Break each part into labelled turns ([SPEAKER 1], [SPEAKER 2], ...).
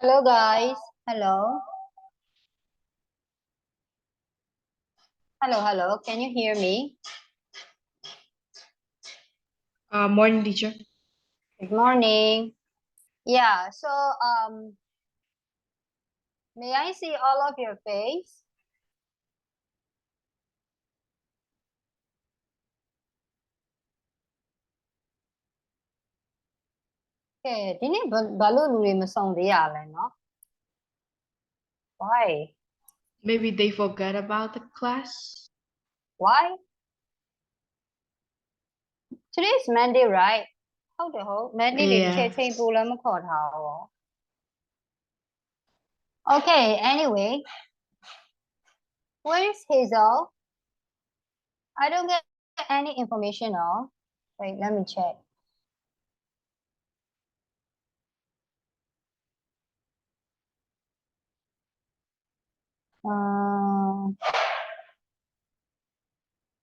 [SPEAKER 1] Hello guys. Hello. Hello. Can you hear me?
[SPEAKER 2] Morning, teacher.
[SPEAKER 1] Good morning. Yeah, so may I see all of your face? Okay, ဒီနေ့ဘာလို့လူတွေမဆောင်သေးရလဲเนาะ Why?
[SPEAKER 2] Maybe they forgot about the class.
[SPEAKER 1] Why? Today is Monday, right? ဟုတ် Monday တွေ
[SPEAKER 2] Yeah.
[SPEAKER 1] ချိန်ပိုလည်းမခေါ်ထားဘူး Okay, anyway. Where is Hazel? I don't get any information, no. Wait, let me check.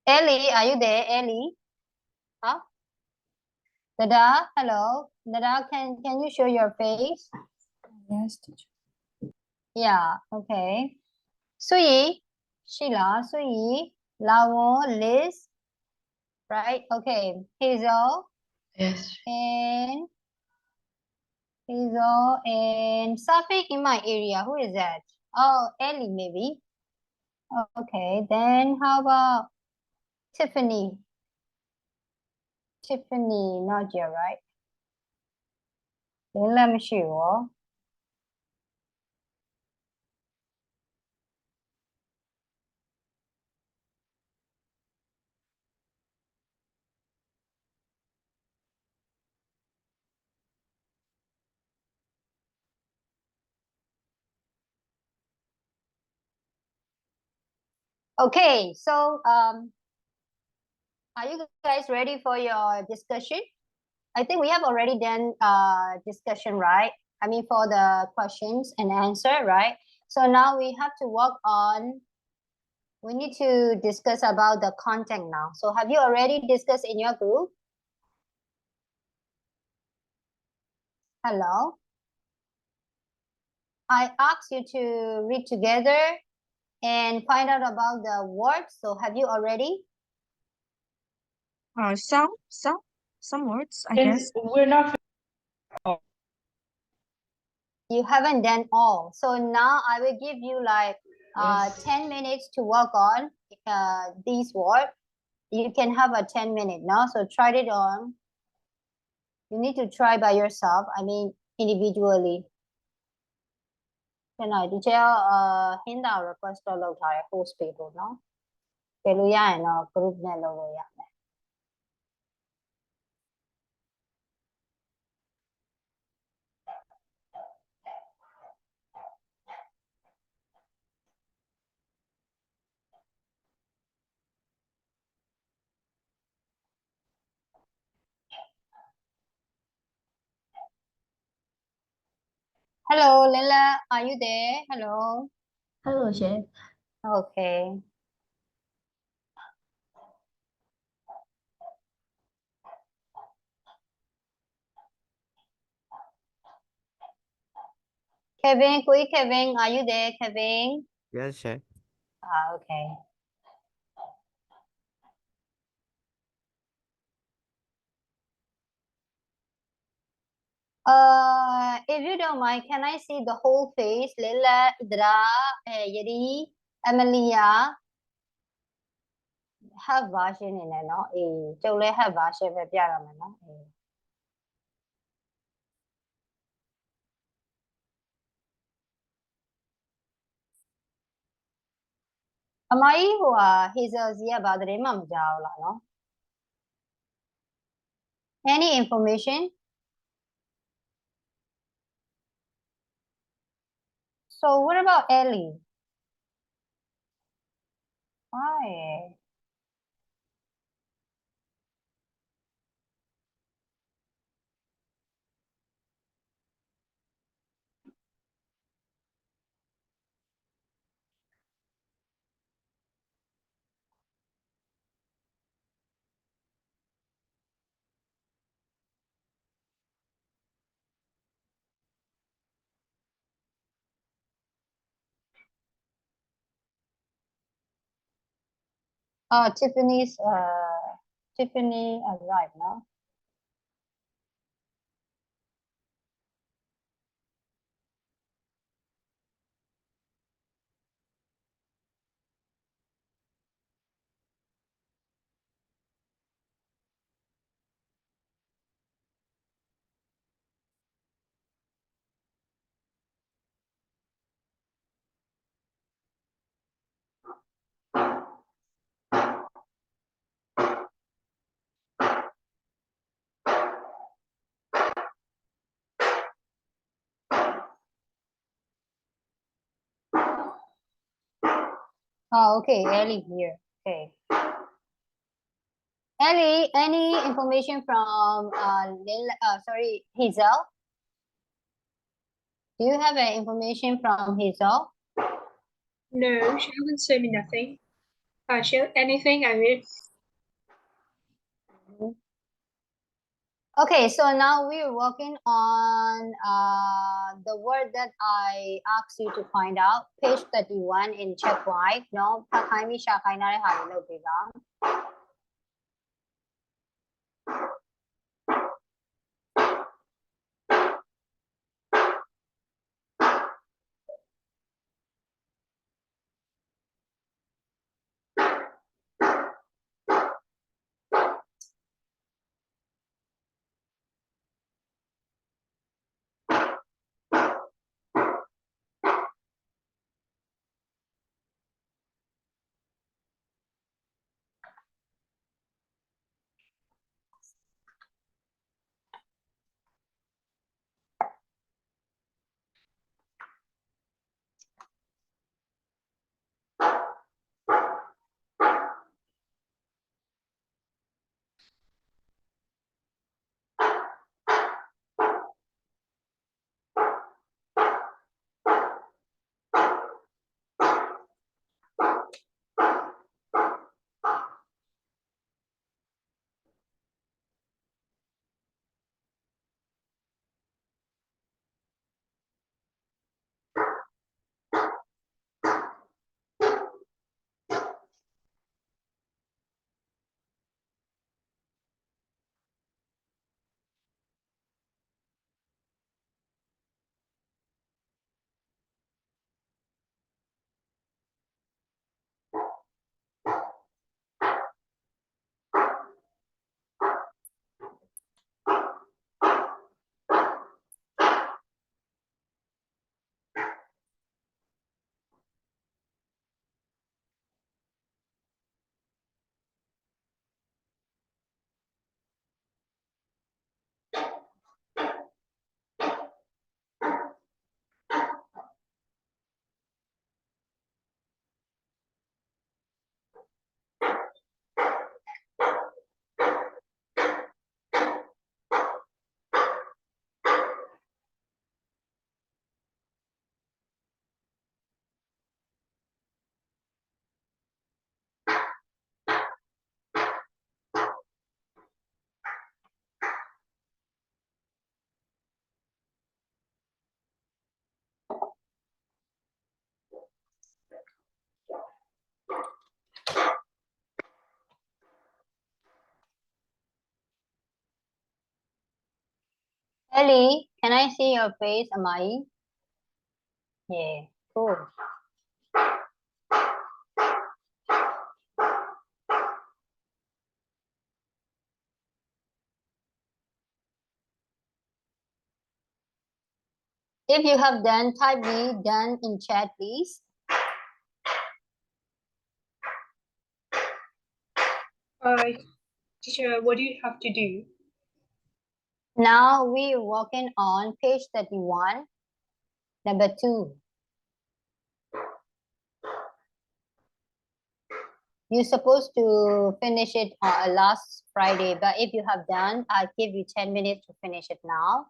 [SPEAKER 1] Ellie, are you there, Ellie? Huh? Dada, hello. Dada, can you show your face?
[SPEAKER 3] Yes, teacher.
[SPEAKER 1] Yeah, okay. Sui, Sheila, Sui, Lawon, Liz, right? Okay. Hazel
[SPEAKER 2] Yes.
[SPEAKER 1] and Safik in my area. Who is that? Oh, Ellie, maybe. Okay, then how about Tiffany? Tiffany, not yet, right? Then let me show you. Okay, so are you guys ready for your discussion? I think we have already done discussion, right? I mean, for the questions and answer, right? So now we have to work on, we need to discuss about the content now. So have you already discussed in your group? Hello? I asked you to read together and find out about the words. So have you already?
[SPEAKER 3] Some words, I guess.
[SPEAKER 2] We're not.
[SPEAKER 1] You haven't done all. So now I will give you like
[SPEAKER 2] Yes.
[SPEAKER 1] 10 minutes to work on these words. You can have a 10-minute now. So try it on. You need to try by yourself. I mean, individually. ကျွန်တော်ဒီချက်ဟင်းတာ request တော့လုပ်ထားတယ် host ပေးဖို့เนาะပေးလို့ရရင်တော့ group နဲ့လုပ်လို့ရမယ် Hello Lila, are you there? Hello.
[SPEAKER 3] Hello, Chef.
[SPEAKER 1] Okay. Kevin, quick Kevin, are you there, Kevin?
[SPEAKER 4] Yes, chef.
[SPEAKER 1] Okay. If you don't mind, can I see the whole face? Lila, Idra, Yeri, Emilia. Have version နေနဲ့เนาะအေးကျုပ်လည်း have version ပဲပြရမယ်เนาะအေးအမကြီးဟိုဟာ Hazel စီကဘာသတင်းမှမကြားဘူးလားเนาะ Any information? So what about Ellie? Why? Oh, Tiffany arrived now. Oh, okay, Ellie here. Okay. Ellie, any information from Hazel? Do you have any information from Hazel?
[SPEAKER 4] No, she hasn't said me nothing. Anything I will.
[SPEAKER 1] Okay, so now we're working on the word that I asked you to find out, page 31 in check white, no? ถ้าใครมีชาใครน่าได้หาเร็วๆไปบ้าง Ellie, can I see your face, Amai? Yeah, cool. If you have done, type B done in chat, please.
[SPEAKER 4] Teacher, what do you have to do?
[SPEAKER 1] Now we're working on page 31, number 2. You're supposed to finish it last Friday, but if you have done, I'll give you 10 minutes to finish it now.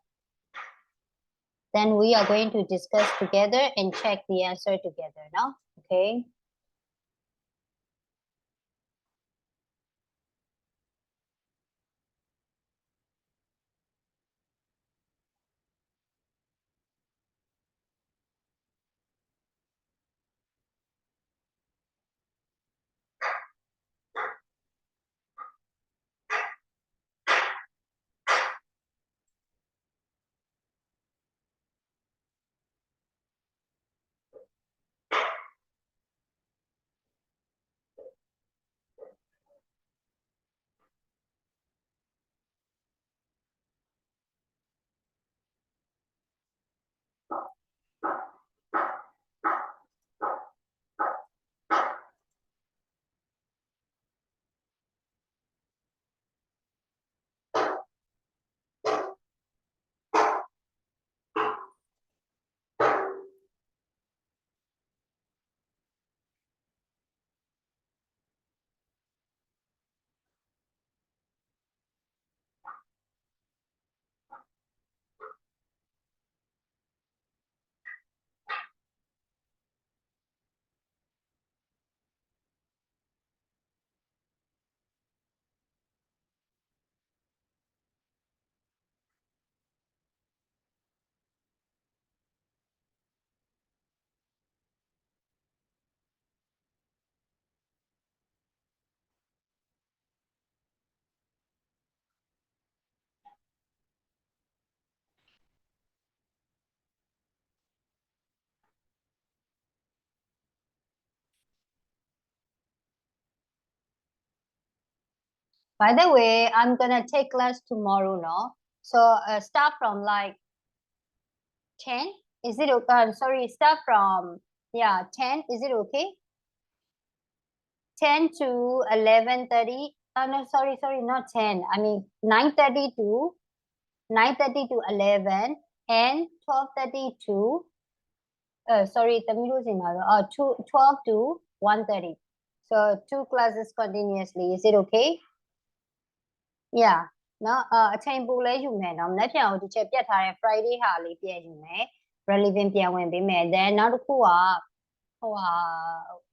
[SPEAKER 1] Then we are going to discuss together and check the answer together now, okay? By the way, I'm gonna take class tomorrow, no? So start from like 10. Is it okay? Sorry, start from 10. Is it okay? 10 to 11:30. No, sorry, not 10. I mean 9:30 to 11 and 12:30 to sorry, Tamil is another. 12 to 1:30. So 2 classes continuously. Is it okay? Yeah. နော်အချိန်ပိုလဲယူမယ်နော်မနေ့ပြန်ကိုဒီချက်ပြတ်ထားတဲ့ Friday ဟာလေးပြန်ယူမယ် relevant ပြန်ဝင်ပေးမယ် then နောက်တစ်ခုကဟိုဟာ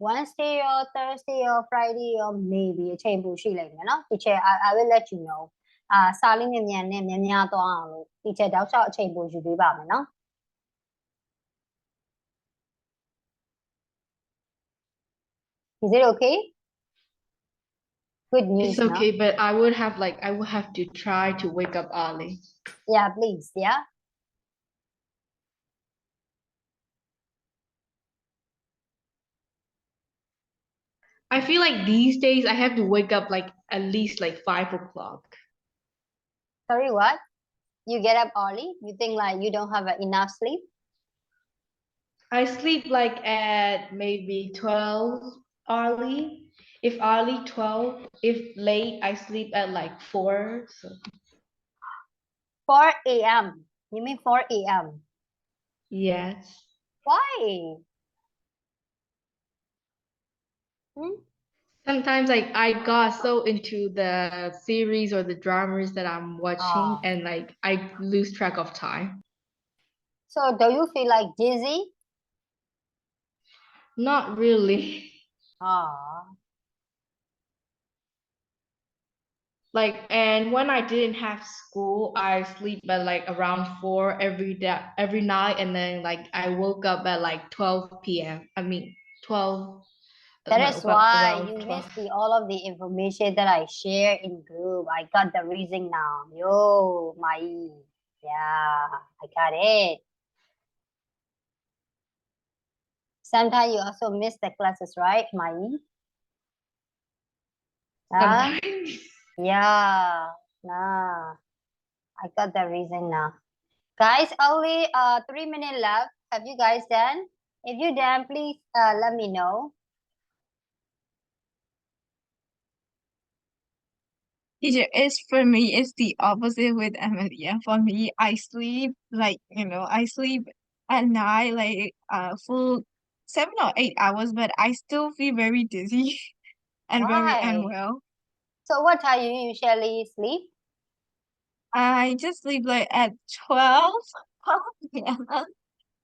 [SPEAKER 1] Wednesday ရော Thursday ရော Friday ရော maybe အချိန်ပိုရှိလိမ့်မယ်နော်ဒီချက် I will let you know စာလေးမြန်မြန်နဲ့များများသွားအောင်လို့ဒီချက်တောက်လျှောက်အချိန်ပိုယူပေးပါမယ်နော် Is it okay? Good news,
[SPEAKER 2] It's okay, but I would have to try to wake up early.
[SPEAKER 1] Yeah, please, yeah.
[SPEAKER 2] I feel like these days I have to wake up like at least like 5 o'clock.
[SPEAKER 1] Sorry, what? You get up early? You think like you don't have enough sleep?
[SPEAKER 2] I sleep like at maybe 12 early. If early 12, if late I sleep at like 4. So
[SPEAKER 1] 4 a.m. You mean 4 a.m.?
[SPEAKER 2] yes.
[SPEAKER 1] Why?
[SPEAKER 2] Sometimes like I got so into the series or the dramas that I'm watching and like I lose track of time.
[SPEAKER 1] So do you feel like dizzy?
[SPEAKER 2] Not really. Like, and when I didn't have school, I sleep at like around 4 every day, every night, and then like I woke up at like 12 p.m. I mean 12.
[SPEAKER 1] That
[SPEAKER 2] no,
[SPEAKER 1] is why
[SPEAKER 2] around
[SPEAKER 1] you
[SPEAKER 2] 12.
[SPEAKER 1] missed all of the information that I share in group. I got the reason now. Yo, my, yeah, I got it. Sometimes you also miss the classes, right, Mai?
[SPEAKER 2] Sometimes.
[SPEAKER 1] Yeah, nah. I got the reason now. Guys, only 3 minutes left. Have you guys done? If you done, please let me know.
[SPEAKER 3] Teacher, for me, it's the opposite with Amelia. For me, I sleep I sleep at night like full 7 or 8 hours, but I still feel very dizzy and very
[SPEAKER 1] Why?
[SPEAKER 3] unwell.
[SPEAKER 1] So what time you usually sleep?
[SPEAKER 3] I just sleep like at 12 p.m.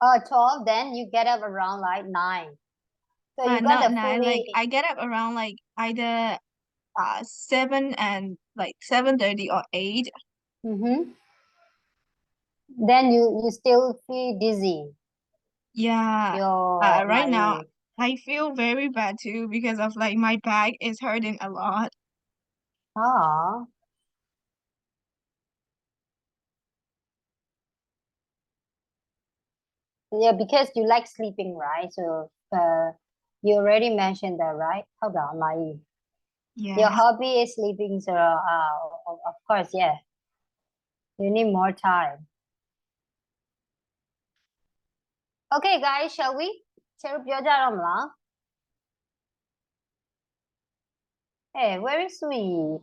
[SPEAKER 1] 12, then you get up around like 9. So you got
[SPEAKER 3] Not
[SPEAKER 1] the
[SPEAKER 3] 9, like
[SPEAKER 1] fully...
[SPEAKER 3] I get up around like either 7 and like 7:30 or 8.
[SPEAKER 1] Mm-hmm. Then you still feel dizzy.
[SPEAKER 3] Yeah.
[SPEAKER 1] Yo,
[SPEAKER 3] Right now I feel very bad too because of like my back is hurting a lot.
[SPEAKER 1] Yeah, because you like sleeping, right? So you already mentioned that, right? Hold on, Mai. Your
[SPEAKER 3] Yeah.
[SPEAKER 1] hobby is sleeping, so of course, yeah. You need more time. Okay, guys, shall we? 切入ပြောကြတော့မလား Hey, very sweet.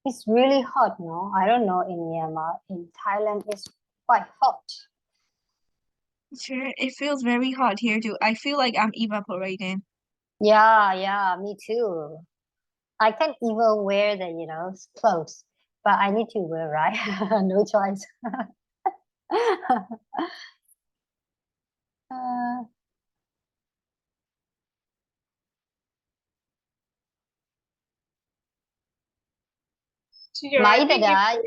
[SPEAKER 1] It's really hot, no? I don't know in Myanmar. In Thailand, it's quite hot.
[SPEAKER 3] Sure, it feels very hot here too. I feel like I'm evaporating.
[SPEAKER 1] Yeah, me too. I can't even wear the clothes, but I need to wear, right? No choice.
[SPEAKER 4] Teacher,
[SPEAKER 1] Mai
[SPEAKER 4] I think
[SPEAKER 1] Dada,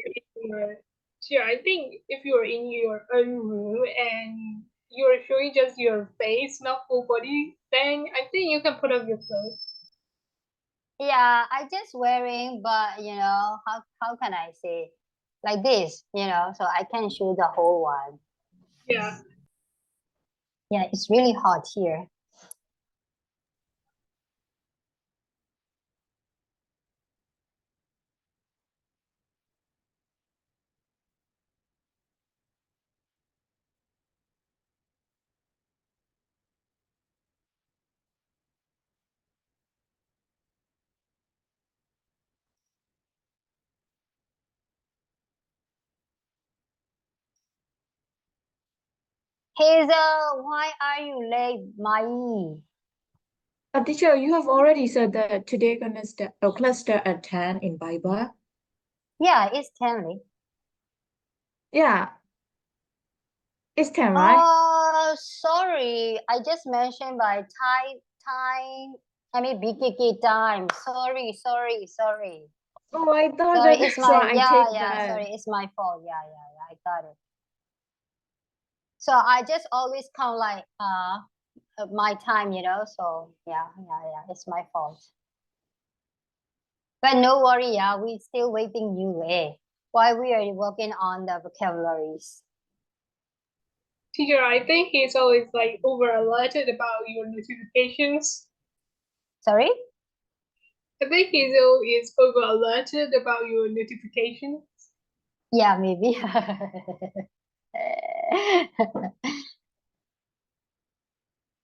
[SPEAKER 4] Teacher, I think if you're in your own room and you're showing just your face, not full body, then I think you can put up your clothes.
[SPEAKER 1] Yeah, I just wearing, but how can I say, like this, so I can show the whole one.
[SPEAKER 4] Yeah.
[SPEAKER 1] Yeah, it's really hot here. Hazel, why are you late, Mai?
[SPEAKER 5] Teacher, you have already said that today gonna start class start at 10 in Bible.
[SPEAKER 1] Yeah, it's 10.
[SPEAKER 5] Yeah, it's 10, right?
[SPEAKER 1] Oh, sorry. I just mentioned by BKK time. Sorry.
[SPEAKER 5] Oh, I thought
[SPEAKER 1] Sorry,
[SPEAKER 5] that
[SPEAKER 1] it's
[SPEAKER 5] that's
[SPEAKER 1] my,
[SPEAKER 5] why I
[SPEAKER 1] yeah,
[SPEAKER 5] take
[SPEAKER 1] yeah,
[SPEAKER 5] that.
[SPEAKER 1] sorry, it's my fault. Yeah, I got it. So I just always count like my time, so yeah, it's my fault. But no worry, yeah, we still waiting you, while we are working on the vocabularies.
[SPEAKER 4] Teacher, I think he's always like over alerted about your notifications.
[SPEAKER 1] Sorry?
[SPEAKER 4] I think Hazel is over alerted about your notifications.
[SPEAKER 1] Yeah, maybe.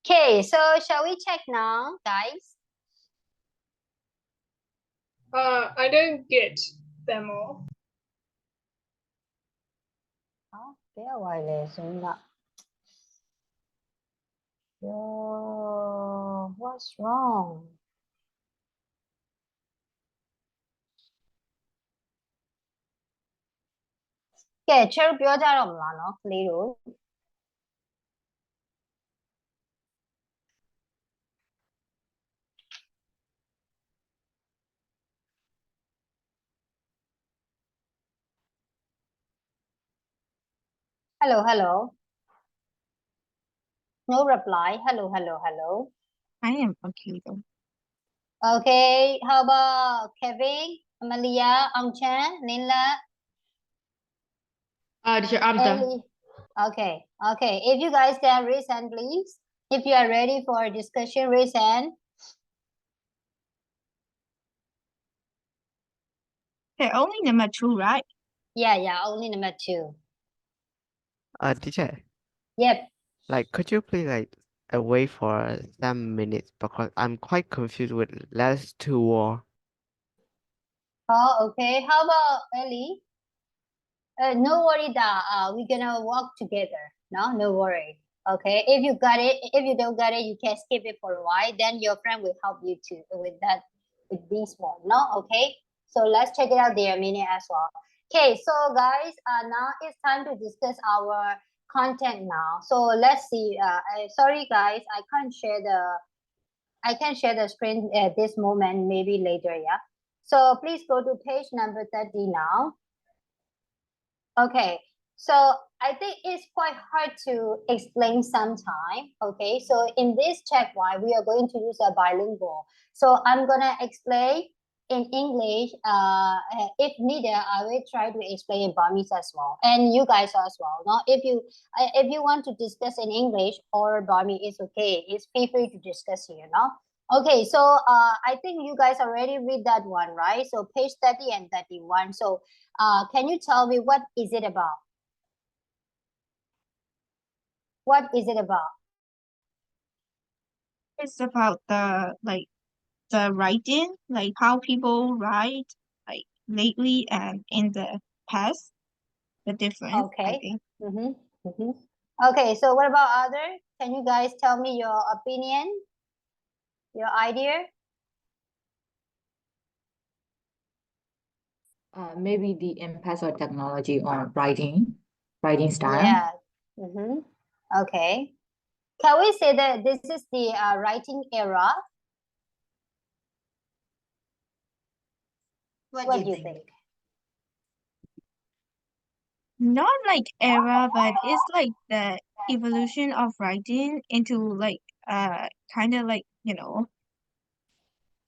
[SPEAKER 1] Okay, so shall we check now, guys?
[SPEAKER 4] I don't get them all.
[SPEAKER 1] Bé ngoài lề xuống ạ. Yo, what's wrong? 개체로 뼈자리 없나, 클리로? Hello. No reply. Hello.
[SPEAKER 3] I am okay though.
[SPEAKER 1] Okay, how about Kevin, Amalia, Amchan, Nila,
[SPEAKER 2] Teacher, I'm done.
[SPEAKER 1] Ellie? Okay. If you guys can raise hand, please. If you are ready for a discussion, raise hand.
[SPEAKER 3] Okay, only number 2, right?
[SPEAKER 1] Yeah, only number 2.
[SPEAKER 6] Teacher,
[SPEAKER 1] Yep.
[SPEAKER 6] could you please wait for some minutes because I'm quite confused with last two war.
[SPEAKER 1] Oh, okay. How about Ellie? No worry that we're gonna work together. No worry. Okay. If you got it, if you don't got it, you can skip it for a while. Then your friend will help you to with this one. No, okay. So let's check it out there a minute as well. Okay, so guys, now it's time to discuss our content now. So let's see. Sorry guys, I can share the screen at this moment, maybe later, yeah. So please go to page number 30 now. Okay, so I think it's quite hard to explain sometime. Okay, so in this check one, we are going to use a bilingual. So I'm gonna explain in English. If needed, I will try to explain in Burmese as well, and you guys as well. Now, if you want to discuss in English or Burmese, it's okay. It's feel free to discuss here. Okay, so I think you guys already read that one, right? So page 30 and 31. So can you tell me what is it about? What is it about?
[SPEAKER 3] It's about the writing, like how people write like lately and in the past, the difference, I
[SPEAKER 1] Okay.
[SPEAKER 3] think.
[SPEAKER 1] Okay, so what about other? Can you guys tell me your opinion, your idea?
[SPEAKER 5] Maybe the impact of technology on writing style.
[SPEAKER 1] Yeah. Okay. Can we say that this is the writing era? What do you think?
[SPEAKER 3] Not like era, but it's like the evolution of writing into like kind of like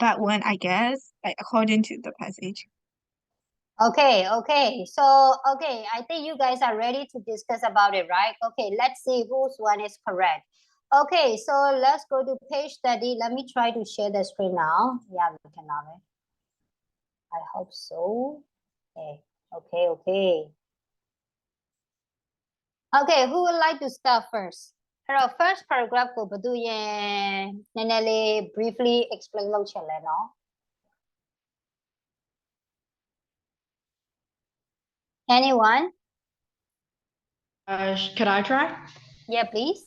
[SPEAKER 3] that one, I guess, like according to the passage.
[SPEAKER 1] Okay, so I think you guys are ready to discuss about it, right? Okay, let's see whose one is correct. Okay, so let's go to page study. Let me try to share the screen now. Yeah, we can have it. I hope so. Okay. Okay, who would like to start first? အဲ့တော့ first paragraph ကိုဘယ်သူရင်နည်းနည်းလေး briefly explain လုပ်ချင်လဲเนาะ Anyone?
[SPEAKER 2] Can I try?
[SPEAKER 1] Yeah, please.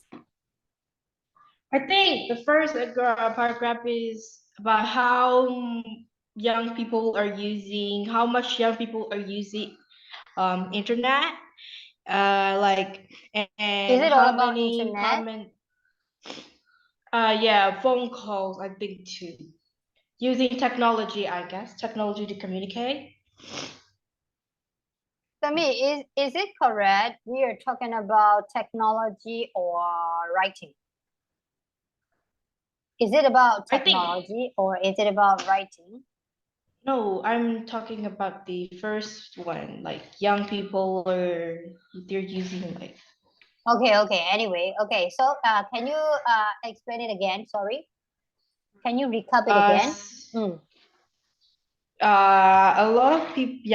[SPEAKER 2] I think the first paragraph is about how much young people are using internet. Like and
[SPEAKER 1] Is it all
[SPEAKER 2] how
[SPEAKER 1] about
[SPEAKER 2] many
[SPEAKER 1] internet?
[SPEAKER 2] common yeah, phone calls, I think too. Using technology, I guess, technology to communicate.
[SPEAKER 1] Sami, is it correct we are talking about technology or writing? Is it about
[SPEAKER 2] I think-
[SPEAKER 1] technology or is it about writing?
[SPEAKER 2] No, I'm talking about the first one, like young people they're using like.
[SPEAKER 1] Okay. Anyway, okay. So can you explain it again? Sorry. Can you recap it again?
[SPEAKER 2] A lot of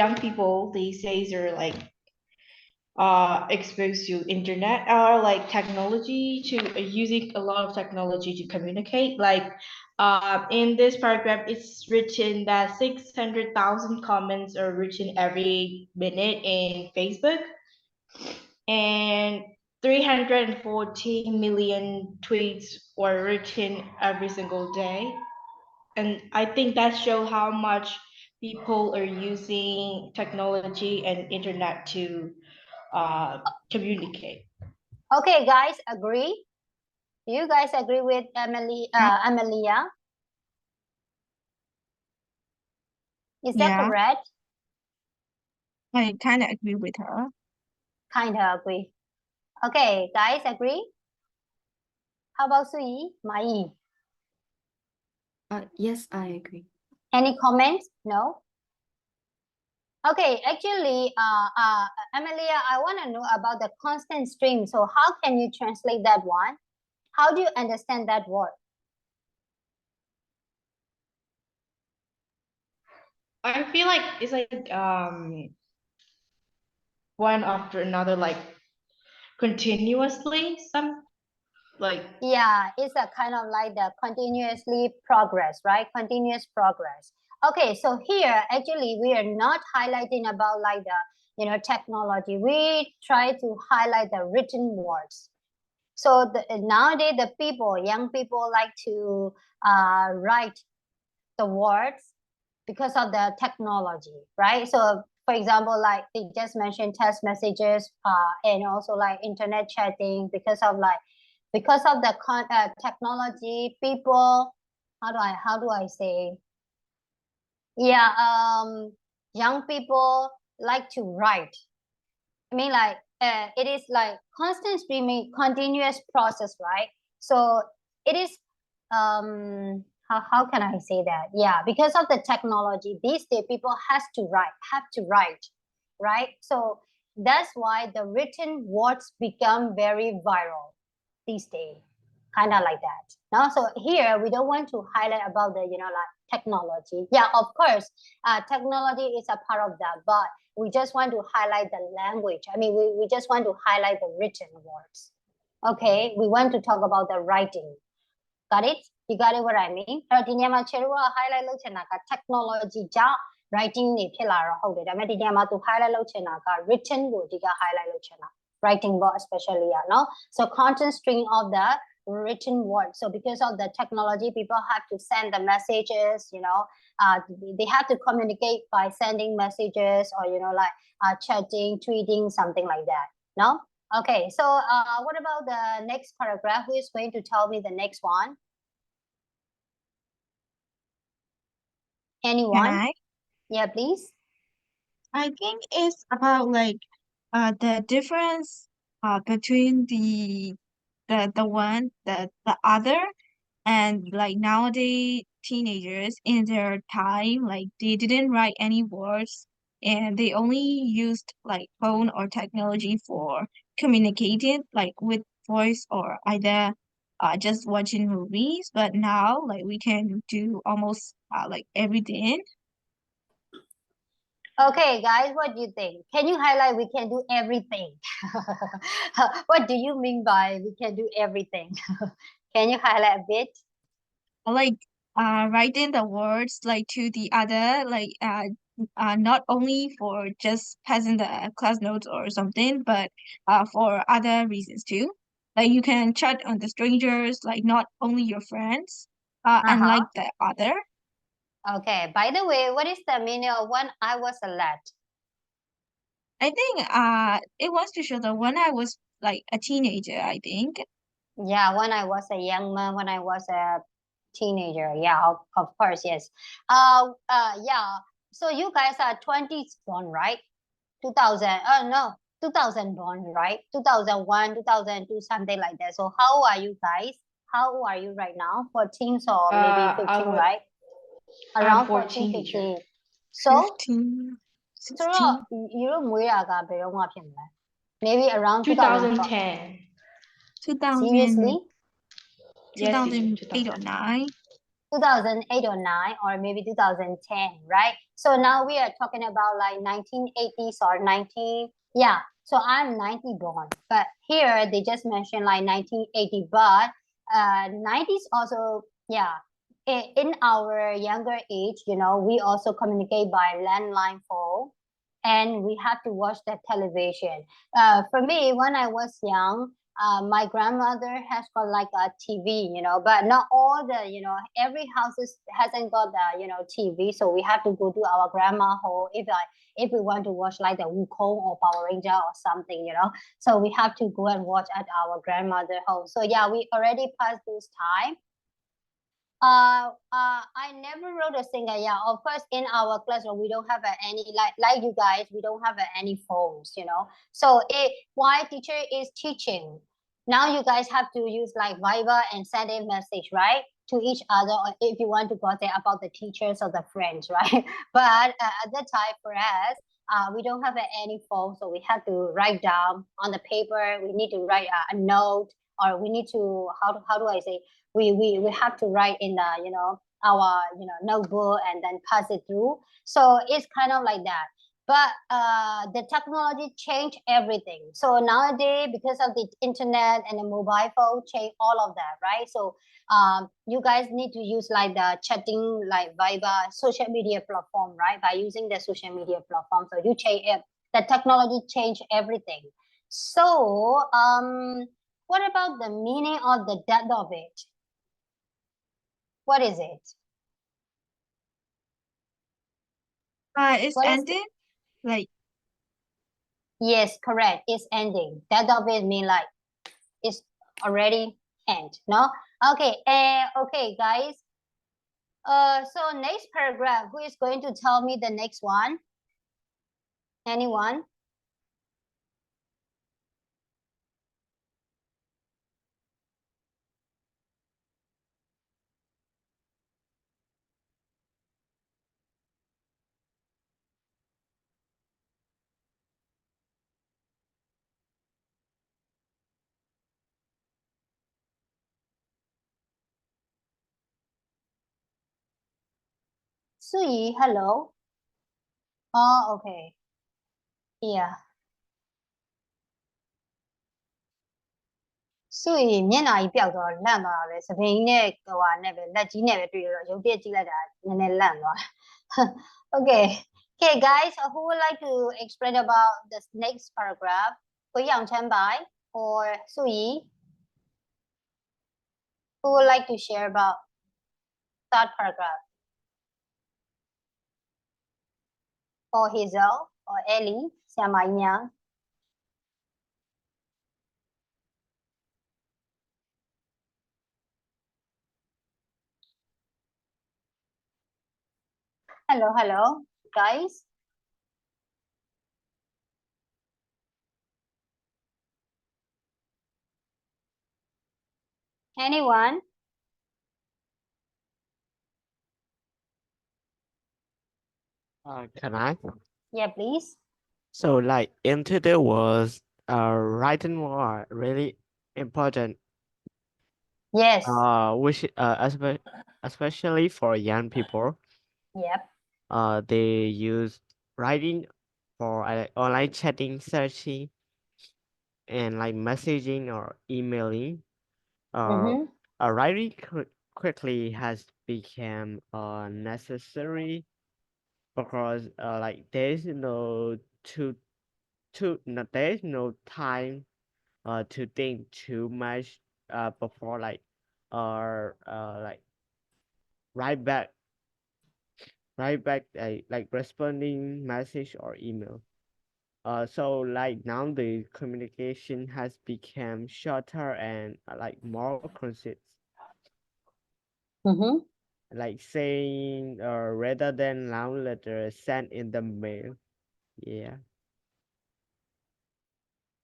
[SPEAKER 2] young people these days are like exposed to internet or like technology to using a lot of technology to communicate. Like in this paragraph, it's written that 600,000 comments are written every minute in Facebook, and 340 million tweets were written every single day. And I think that shows how much people are using technology and internet to communicate.
[SPEAKER 1] Okay, guys, agree? Do you guys agree with Amelia? Is that
[SPEAKER 3] Yeah.
[SPEAKER 1] correct?
[SPEAKER 3] I kind of agree with her.
[SPEAKER 1] Kind of agree. Okay, guys, agree? How about Sui, Mai?
[SPEAKER 5] Yes, I agree.
[SPEAKER 1] Any comments? No? Okay, actually, Amelia, I want to know about the constant stream. So how can you translate that one? How do you understand that word?
[SPEAKER 2] I feel like it's like one after another, like continuously, some like.
[SPEAKER 1] Yeah, it's a kind of like the continuously progress, right? Continuous progress. Okay, so here actually we are not highlighting about like the technology. We try to highlight the written words. So nowadays the young people like to write the words because of the technology, right? So for example, like they just mentioned text messages and also like internet chatting because of the technology, people, how do I say? Yeah, young people like to write. I mean, like it is like constant streaming, continuous process, right? So it is how can I say that? Yeah, because of the technology, these days people have to write, right? So that's why the written words become very viral these days, kind of like that. Now, so here we don't want to highlight about the like technology. Yeah, of course, technology is a part of that, but we just want to highlight the language. I mean, we just want to highlight the written words. Okay, we want to talk about the writing. Got it? You got it what I mean? အဲ့တော့ဒီနေရာမှာ cherry က highlight လုပ်ချင်တာက technology ကြောင့် writing တွေဖြစ်လာတော့ဟုတ်တယ်ဒါပေမဲ့ဒီနေရာမှာသူ highlight လုပ်ချင်တာက written ကိုအဓိက highlight လုပ်ချင်တာ writing ပေါ့ especially อ่ะเนาะ so constant string of the written word so because of the technology people have to send the messages they have to communicate by sending messages or like chatting tweeting something like that no okay so what about the next paragraph who is going to tell me the next one anyone
[SPEAKER 3] Can I?
[SPEAKER 1] yeah please
[SPEAKER 3] I think it's about like the difference between the one the other and like nowadays teenagers in their time, like they didn't write any words and they only used like phone or technology for communicating like with voice or either just watching movies. But now like we can do almost like everything.
[SPEAKER 1] Okay, guys, what do you think? Can you highlight we can do everything? What do you mean by we can do everything? Can you highlight a bit?
[SPEAKER 3] Like writing the words like to the other like not only for just passing the class notes or something, but for other reasons too. Like you can chat on the strangers, like not only your friends,
[SPEAKER 1] Uh-huh.
[SPEAKER 3] unlike the other.
[SPEAKER 1] Okay, by the way, what is the meaning of when I was a lad?
[SPEAKER 3] I think it wants to show that when I was like a teenager, I think.
[SPEAKER 1] Yeah, when I was a young man, when I was a teenager. Yeah, of course, yes. Yeah. So you guys are 20s born, right? 2000, no, 2000 born, right? 2001, 2002, something like that. So how old are you guys? How old are you right now? 14 or maybe 15, right?
[SPEAKER 2] I'm
[SPEAKER 1] Around 14,
[SPEAKER 2] 14 teacher.
[SPEAKER 1] 15. So,
[SPEAKER 3] 15,
[SPEAKER 1] soတော့
[SPEAKER 3] 16,
[SPEAKER 1] ယူတို့မွေးတာကဘယ်တော့မှဖြစ်မလဲ Maybe around 2004.
[SPEAKER 2] 2010.
[SPEAKER 3] 2000,
[SPEAKER 1] Seriously?
[SPEAKER 2] Yes, teacher,
[SPEAKER 3] 2008 or
[SPEAKER 2] 2010.
[SPEAKER 3] 9.
[SPEAKER 1] 2008 or 9 or maybe 2010, right? So now we are talking about like 1980s or 19, yeah. So I'm 90 born, but here they just mentioned like 1980, but 90s also, yeah. In our younger age, you know, we also communicate by landline phone and we have to watch the television. For me, when I was young, my grandmother has got like a TV, you know, but not all the, you know, every house hasn't got the, you know, TV. So we have to go to our grandma home if we want to watch like the Wukong or Power Ranger or something, you know. So we have to go and watch at our grandmother home. So yeah, we already passed this time. I never wrote a single. Yeah, of course, in our classroom we don't have any like you guys. We don't have any phones, you know. So while teacher is teaching, now you guys have to use like Viber and send a message, right, to each other, or if you want to go there about the teachers or the friends, right? But at that time for us, we don't have any phone, so we have to write down on the paper. We need to write a note, or we need to how do I say we have to write in the you know our you know notebook and then pass it through. So it's kind of like that. But the technology changed everything. So nowadays, because of the internet and the mobile phone, change all of that, right? So you guys need to use like the chatting, like Viber, social media platform, right? By using the social media platform, so you change it. The technology changed everything. So what about the meaning of the depth of it? What is it?
[SPEAKER 3] It's
[SPEAKER 1] What is
[SPEAKER 3] ending. Like
[SPEAKER 1] yes, correct. It's ending. That of it mean like it's already end. No? Okay. Okay, guys. So next paragraph. Who is going to tell me the next one? Anyone? Sui, hello. Oh, okay. Yeah. စွရင်မျက်နှာကြီးပျောက်သွားလန့်သွားတာပဲစပိန်နဲ့ဟိုဟာနဲ့ပဲလက်ကြီးနဲ့ပဲတွေ့တော့ရုပ်ပြက်ကြည့်လိုက်တာနည်းနည်းလန့်သွား Okay. Okay, guys, who would like to explain about the next paragraph? ကိုရောင်ချမ်းပိုင် or Sui? Who would like to share about that paragraph? Or Hazel or Ellie? ဆရာမကြီးများ Hello, guys. Anyone?
[SPEAKER 6] Can I?
[SPEAKER 1] Yeah, please.
[SPEAKER 6] So like in today was writing more really important.
[SPEAKER 1] Yes.
[SPEAKER 6] Which especially for young people.
[SPEAKER 1] Yep.
[SPEAKER 6] They use writing for online chatting, searching, and like messaging or emailing. Uh,
[SPEAKER 1] Mm-hmm.
[SPEAKER 6] Writing quickly has become necessary because like there's no no, there's no time to think too much before like write back like responding message or email. So like now the communication has become shorter and like more concise,
[SPEAKER 1] Mm-hmm.
[SPEAKER 6] like saying rather than long letters sent in the mail. Yeah.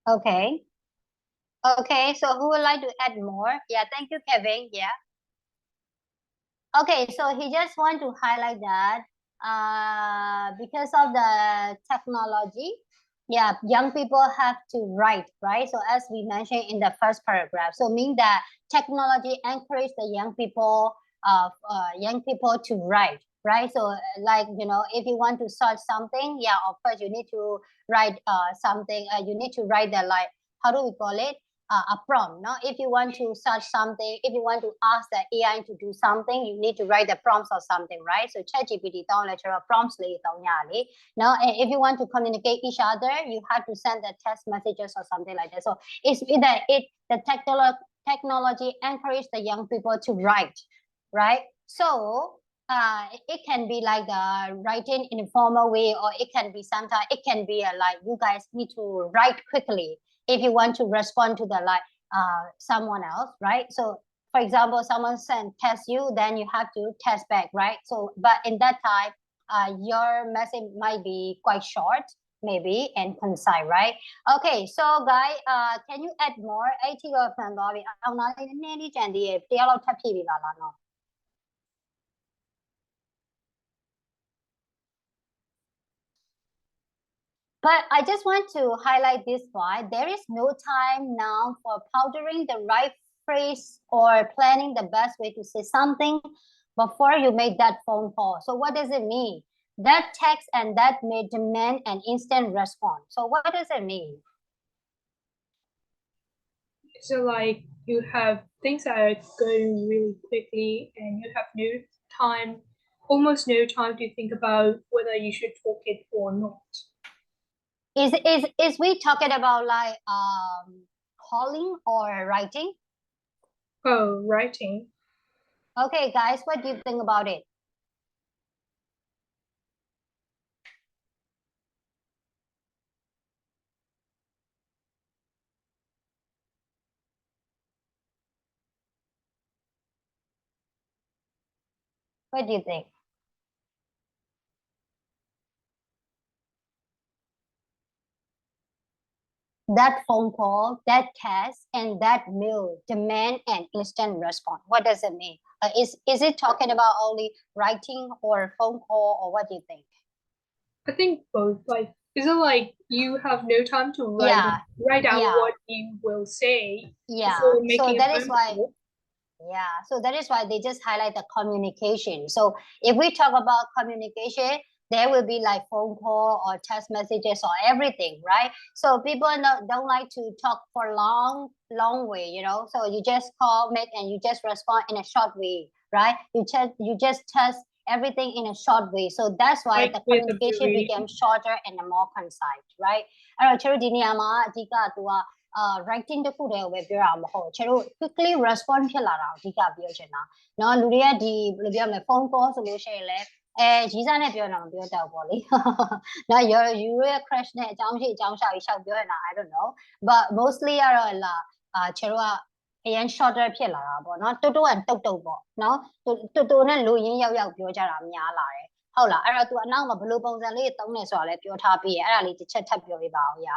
[SPEAKER 1] Okay. Okay. So who would like to add more? Yeah. Thank you, Kevin. Yeah. Okay. So he just want to highlight that because of the technology, yeah, young people have to write, right? So as we mentioned in the first paragraph, so mean that technology encourage the young people to write, right? So like, you know, if you want to search something, yeah, of course you need to write something. You need to write the like, how do we call it? A prompt, no? If you want to search something, if you want to ask the AI to do something, you need to write the prompts or something, right? So ChatGPT တောင်းလဲကျွန်တော် prompts လေးတောင်းရလေ now if you want to communicate each other, you have to send the text messages or something like that. So it's either the technology encourage the young people to write, right? So it can be like the writing in a formal way, or it can be sometimes it can be like you guys need to write quickly if you want to respond to the like someone else, right? So for example, someone send test you, then you have to test back, right? So but in that time your message might be quite short maybe and concise, right? Okay, so guys, can you add more? 80ကိုဖန်သွားပြီအောင်နာလေးနည်းနည်းကြံသေးရဲ့တရားလောက်ထပ်ဖြည့်ပြီလားနော် But I just want to highlight this part. There is no time now for pondering the right phrase or planning the best way to say something before you make that phone call. So what does it mean? That text and that may demand an instant response. So what does it mean?
[SPEAKER 4] So like you have things that are going really quickly and you have no time, almost no time to think about whether you should talk it or not.
[SPEAKER 1] Is we talking about like calling or writing?
[SPEAKER 4] Oh, writing.
[SPEAKER 1] Okay, guys, what do you think about it? What do you think? That phone call, that text, and that mail demand an instant response. What does it mean? Is it talking about only writing or phone call, or what do you think?
[SPEAKER 4] I think both. Like, is it like you have no time to write down
[SPEAKER 1] yeah.
[SPEAKER 4] what you will say
[SPEAKER 1] Yeah.
[SPEAKER 4] before
[SPEAKER 1] So
[SPEAKER 4] making
[SPEAKER 1] that
[SPEAKER 4] a
[SPEAKER 1] is
[SPEAKER 4] phone
[SPEAKER 1] why.
[SPEAKER 4] call?
[SPEAKER 1] Yeah. So that is why they just highlight the communication. So if we talk about communication, there will be like phone call or text messages or everything, right? So people don't like to talk for long way, you know. So you just call, make, and you just respond in a short way, right? You just test everything in a short way. So that's why
[SPEAKER 4] Like
[SPEAKER 1] the
[SPEAKER 4] with
[SPEAKER 1] communication
[SPEAKER 4] abbreviation.
[SPEAKER 1] became shorter and more concise, right? အဲ့တော့ကျွန်တော်ဒီနေရာမှာအဓိကသူကwriting တခုတည်းကိုပဲပြောတာမဟုတ်ကျွန်တော် quickly respond ဖြစ်လာတာကိုအဓိကပြောချင်တာเนาะလူတွေကဒီဘယ်လိုပြောမလဲ phone call ဆိုလို့ရှိရင်လည်းရေးစားနဲ့ပြောတာမပြောတတ်ဘူးပေါ့လေ။နော် you ရဲ့ crush နဲ့အကြောင်းရှိအကြောင်းရှာပြီးရှောက်ပြောနေတာ I don't know but mostly ကတော့လာကျွန်တော်ကအရင် shorter ဖြစ်လာတာပေါ့နော်တိုးတိုးကတုတ်တုတ်ပေါ့နော်တိုးတိုးနဲ့လူရင်းရောက်ရောက်ပြောကြတာများလာတယ်ဟုတ်လားအဲ့တော့ तू အနောက်မှာဘယ်လိုပုံစံလေးသုံးနေဆိုတာလည်းပြောထားပြီးအဲ့ဒါလေးတစ်ချက်ထပ်ပြောပြပါဦးရာ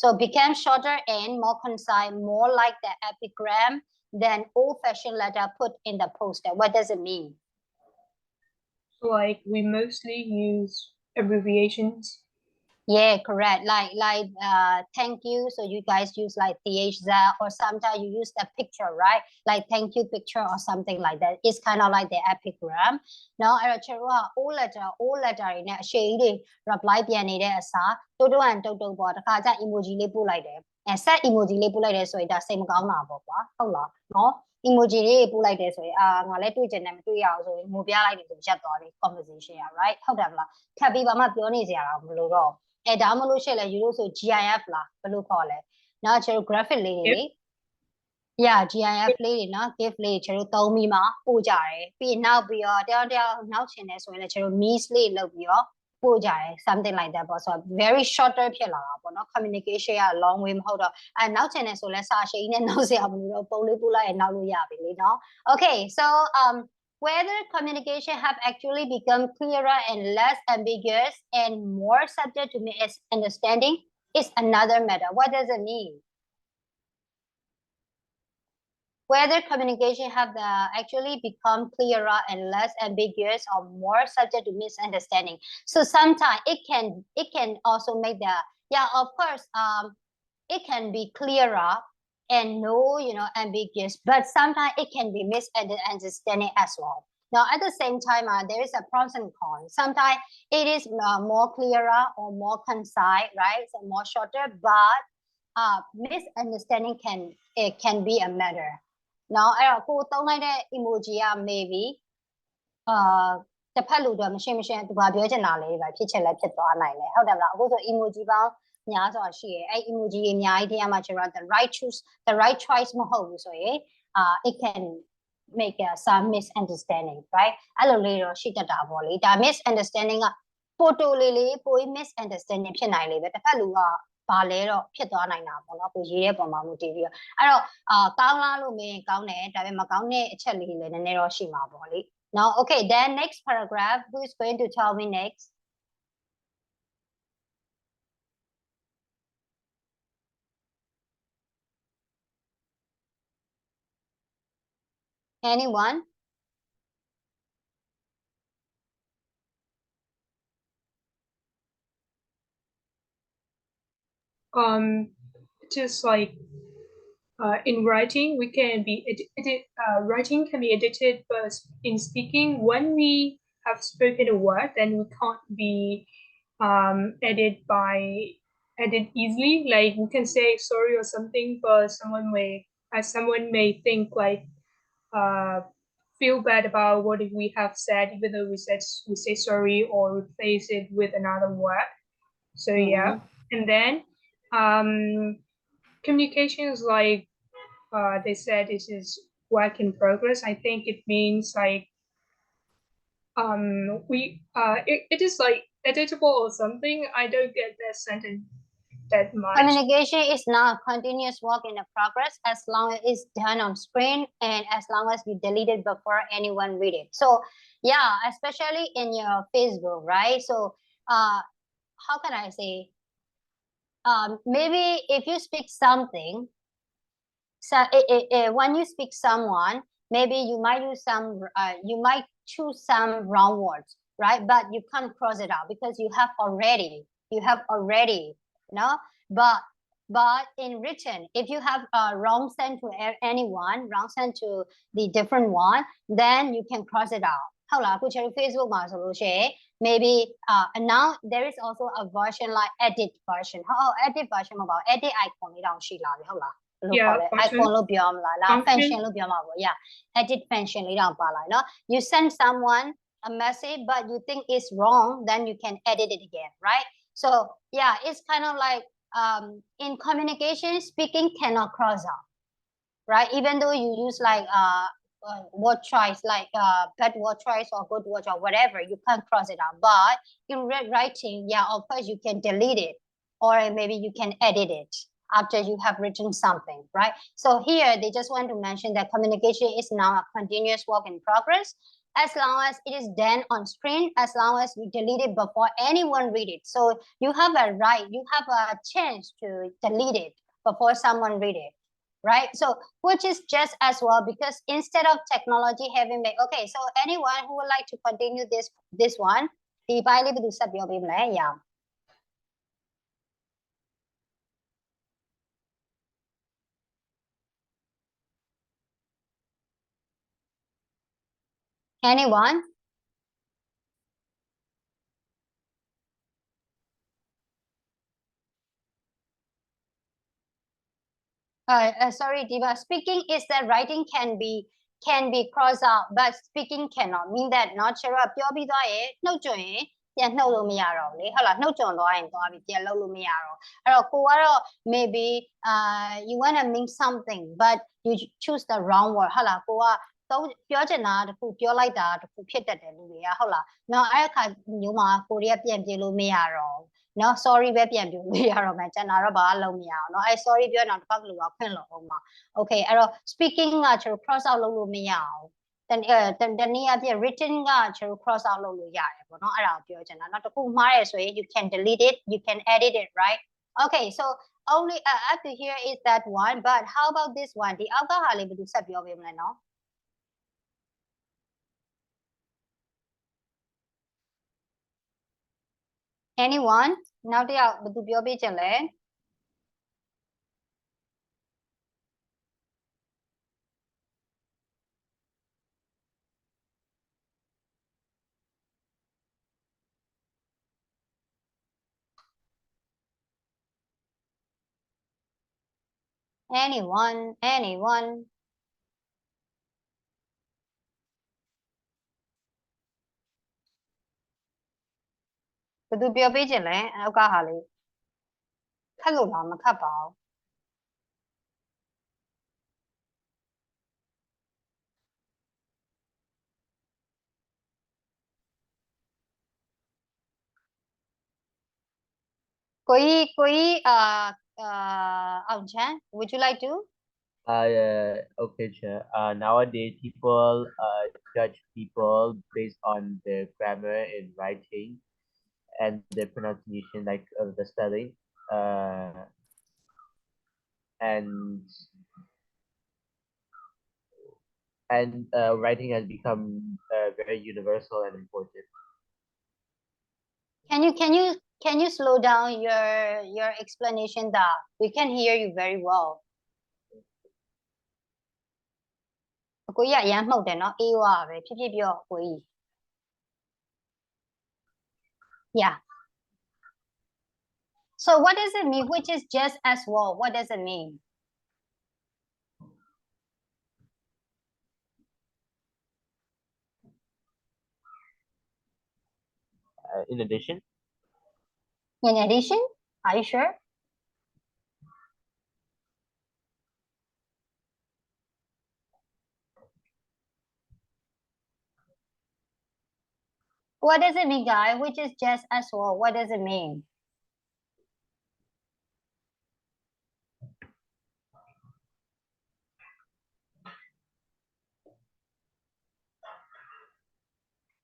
[SPEAKER 1] So became shorter and more concise, more like the epigram than old-fashioned letter put in the poster. What does it mean?
[SPEAKER 4] So like we mostly use abbreviations.
[SPEAKER 1] Yeah, correct. Like thank you. So you guys use like THZ, or sometimes you use the picture, right? Like thank you picture or something like that. It's kind of like the epigram. Now, အဲ့တော့ကျွန်တော်က O letter တွေနဲ့အရှိန်ကြီးတွေ reply ပြန်နေတဲ့အစားတိုးတိုးဟန်တုတ်တုတ်ပေါ့တခါကျ emoji လေးပို့လိုက်တယ်အဲ set emoji လေးပို့လိုက်တယ်ဆိုရင်ဒါစိတ်မကောင်းတာပေါ့ကွာဟုတ်လားနော် emoji လေးပို့လိုက်တယ်ဆိုရင်ငါလည်းတွေ့ကျင်တယ်မတွေ့ရအောင်ဆိုရင်ငိုပြလိုက်တယ်ဆိုရပ်သွားပြီ conversation ရ right ဟုတ်တယ်မလားထပ်ပြီးဘာမှပြောနေစရာတော့မလိုတော့အဲဒါမှမဟုတ်ရှေ့လဲယူလို့ဆို GIF လားဘယ်လိုခေါ်လဲနောက်ကျွန်တော် graphic လေးတွေလေ yeah GIF လေးတွေနော် GIF လေးကျွန်တော်သုံးပြီးမှပို့ကြတယ်ပြီးနောက်ပြီးတော့တယောက်နောက်ချင်တယ်ဆိုရင်လည်းကျွန်တော် memes လေးလုပ်ပြီးတော့ပို့ကြတယ် something like that ပေါ့ဆိုတော့ very shorter ဖြစ်လာတာပေါ့နော် communication က long way မဟုတ်တော့အဲနောက်ချင်တယ်ဆိုလဲစာရှိန်နဲ့နောက်စရာမလိုတော့ပုံလေးပို့လိုက်ရင်နောက်လို့ရပြီလေနော် okay so whether communication have actually become clearer and less ambiguous and more subject to misunderstanding is another matter. What does it mean? Whether communication have actually become clearer and less ambiguous or more subject to misunderstanding. So sometimes it can also make of course it can be clearer and no ambiguous, but sometimes it can be misunderstanding as well. Now at the same time there is a pros and cons. Sometimes it is more clearer or more concise, right? So more shorter, but misunderstanding can be a matter. Now အဲ့တော့ကိုသုံးလိုက်တဲ့ emoji က maybe တစ်ဖက်လူတော့မရှိသူဘာပြောချင်တာလဲပဲဖြစ်ချက်လဲဖြစ်သွားနိုင်တယ်ဟုတ်တယ်မလားအခုဆို emoji ပေါင်းများစွာရှိရဲအဲ့ emoji တွေအများကြီးတရားမှာကျွန်တော် the right choice မဟုတ်ဘူးဆိုရင်it can make some misunderstanding, right? အဲ့လိုလေးတော့ရှိတတ်တာပေါ့လေဒါ misunderstanding ကပိုတိုလေးပို misunderstanding ဖြစ်နိုင်လေပဲတစ်ဖက်လူကဘာလဲတော့ဖြစ်သွားနိုင်တာပေါ့နော်ကိုရေးတဲ့ပုံမှာမူတည်ပြီးတော့အဲ့တော့ကောင်းလားလို့မင်းကောင်းတယ်ဒါပေမဲ့မကောင်းတဲ့အချက်လေးလည်းနည်းနည်းတော့ရှိမှာပေါ့လေ Now okay then next paragraph who is going to tell me next anyone
[SPEAKER 4] just like in writing we can be writing can be edited, but in speaking when we have spoken a word then we can't be edit easily. Like we can say sorry or something, but someone may think like feel bad about what we have said, even though we say sorry or replace it with another word. So yeah, and then communication is like they said it is work in progress. I think it means like it is like editable or something. I don't get that sentence that much.
[SPEAKER 1] Communication is not a continuous work in progress as long as it's done on screen and as long as you delete it before anyone read it. So yeah, especially in your Facebook, right? So how can I say maybe if you speak something so when you speak someone maybe you might use you might choose some wrong words, right? But you can't cross it out because you have already no but in written if you have wrong sent to anyone wrong sent to the different one then you can cross it out ဟုတ်လားအခုကျွန်တော် Facebook မှာဆိုလို့ရှိရင် maybe now there is also a version like edit version edit version မဟုတ်ပါဘူး edit icon လေးတောင်ရှိလာပြီဟုတ်လားဘယ်လိုခေါ်လဲ icon လို့ပြောမလား function လို့ပြောမှာပေါ့ yeah edit function လေးတောင်ပါလာเนาะ you send someone a message but you think it's wrong then you can edit it again, right? So yeah, it's kind of like in communication speaking cannot cross out, right? Even though you use like word choice like bad word choice or good word or whatever, you can't cross it out. But in writing, yeah, of course you can delete it or maybe you can edit it after you have written something, right? So here they just want to mention that communication is now a continuous work in progress as long as it is done on screen, as long as you delete it before anyone read it. So you have a right, you have a chance to delete it before someone read it, right? So which is just as well because instead of technology having okay, so anyone who would like to continue this one, ဒီဘိုင်းလေးဘယ်သူဆက်ပြောပေးမလဲရအောင် anyone sorry Diva speaking is that writing can be crossed out but speaking cannot mean that not sure ပြောပြီးသွားရဲ့နှုတ်ကြွရင်ပြန်နှုတ်လို့မရတော့ဘူးလေဟုတ်လားနှုတ်ကြွသွားရင်သွားပြီးပြန်လုပ်လို့မရတော့အဲ့တော့ကိုကတော့ maybe you want to mean something but you choose the wrong word ဟုတ်လားကိုကပြောချင်တာတခုပြောလိုက်တာတခုဖြစ်တတ်တယ်လူတွေကဟုတ်လားနော်အဲ့အခါမျိုးမှာကိုရီးယားပြန်ပြေလို့မရတော့နော် sorry ပဲပြန်ပြောလို့ရတော့မှကျွန်တော်တော့ဘာမှလုပ်မရအောင်နော်အဲ့ sorry ပြောတော့တစ်ပတ်ကလူကဖွင့်လို့အောင်ပါ okay အဲ့တော့ speaking ကကျွန်တော် cross out လုပ်လို့မရအောင်တနည်းအားဖြင့် written ကကျွန်တော် cross out လုပ်လို့ရတယ်ပေါ့နော်အဲ့ဒါကိုပြောချင်တာနောက်တစ်ခုမှားရဆိုရင် you can delete it you can edit it right okay so only up to here is that one but how about this one ဒီအောက်ကဟာလေးဘယ်သူဆက်ပြောပေးမလဲနော် anyone နောက်တစ်ယောက်ဘယ်သူပြောပေးချင်လဲ anyone anyone ဘယ်သူပြောပေးချင်လဲအောက်ကဟာလေးခက်လို့လားမခက်ပါဘူး कोई Aung Chan, would you like to?
[SPEAKER 7] Okay, Chair. Nowadays, people judge people based on their grammar in writing and their pronunciation, like the spelling. And writing has become very universal and important.
[SPEAKER 1] Can you slow down your explanation that we can hear you very well. ကိုကြီးကအရန်မှုတ်တယ်နော်အေးဝါပဲဖြစ်ဖြစ်ပြောကိုကြီး Yeah. So what does it mean which is just as well? What does it mean?
[SPEAKER 7] In addition?
[SPEAKER 1] In addition? Are you sure? What does it mean, guy? Which is just as well? What does it mean?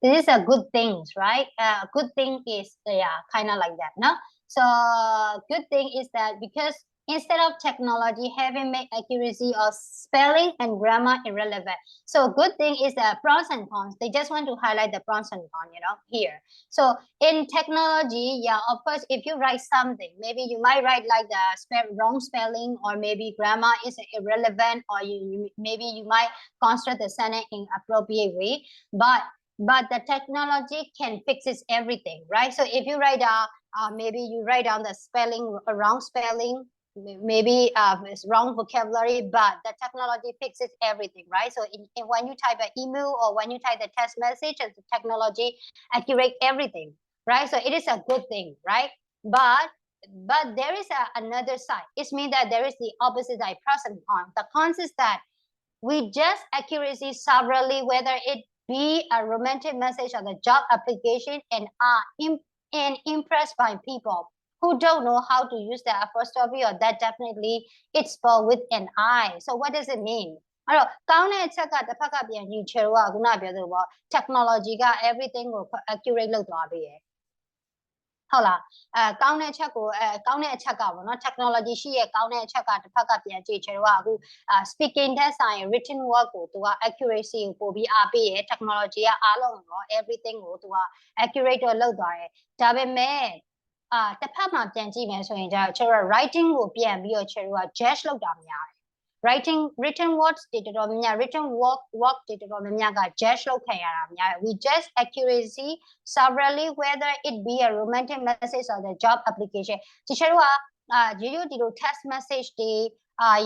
[SPEAKER 1] This is a good thing, right? Good thing is, yeah, kind of like that, no? So good thing is that because instead of technology having made accuracy of spelling and grammar irrelevant. So good thing is that pros and cons. They just want to highlight the pros and cons, you know, here. So in technology, yeah, of course, if you write something, maybe you might write like the wrong spelling, or maybe grammar is irrelevant, or maybe you might construct the sentence in appropriate way. But the technology can fixes everything, right? So if you write down, maybe you write down the spelling, wrong spelling, maybe it's wrong vocabulary, but the technology fixes everything, right? So when you type an email or when you type the text message, the technology accurate everything, right? So it is a good thing, right? But there is another side. It means that there is the opposite side, pros and cons. The cons is that we judge accuracy severally, whether it be a romantic message or the job application, and are impressed by people who don't know how to use the apostrophe, or that definitely it's spelled with an I. So what does it mean? အဲ့တော့ကောင်းတဲ့အချက်ကတစ်ဖက်ကပြန်ယူချေတော့ကခုနပြောသလိုပေါ့ technology က everything ကို accurate လုပ်သွားပေးတယ် ဟုတ်လားကောင်းတဲ့အချက်ကိုကောင်းတဲ့အချက်ကပေါ့နော် technology ရှိရဲ့ကောင်းတဲ့အချက်ကတစ်ဖက်ကပြန်ကြည့်ချင်တော့အခုspeaking တဲ့ဆိုင် written work ကိုသူက accuracy ကိုပို့ပြီးအားပေးရဲ့ technology ကအားလုံးတော့ everything ကိုသူက accurate တော့လုပ်သွားတယ်ဒါပေမဲ့တစ်ဖက်မှာပြန်ကြည့်မယ်ဆိုရင်ကျတော့ကျွန်တော် writing ကိုပြန်ပြီးတော့ကျွန်တော်က judge လုပ်တာများတယ် written words တွေတော်တော်များ written work တွေတော်တော်များက judge လုပ်ခံရတာများတယ် we judge accuracy severally whether it be a romantic message or the job application တချို့ကရိုးဒီလို text message တွေ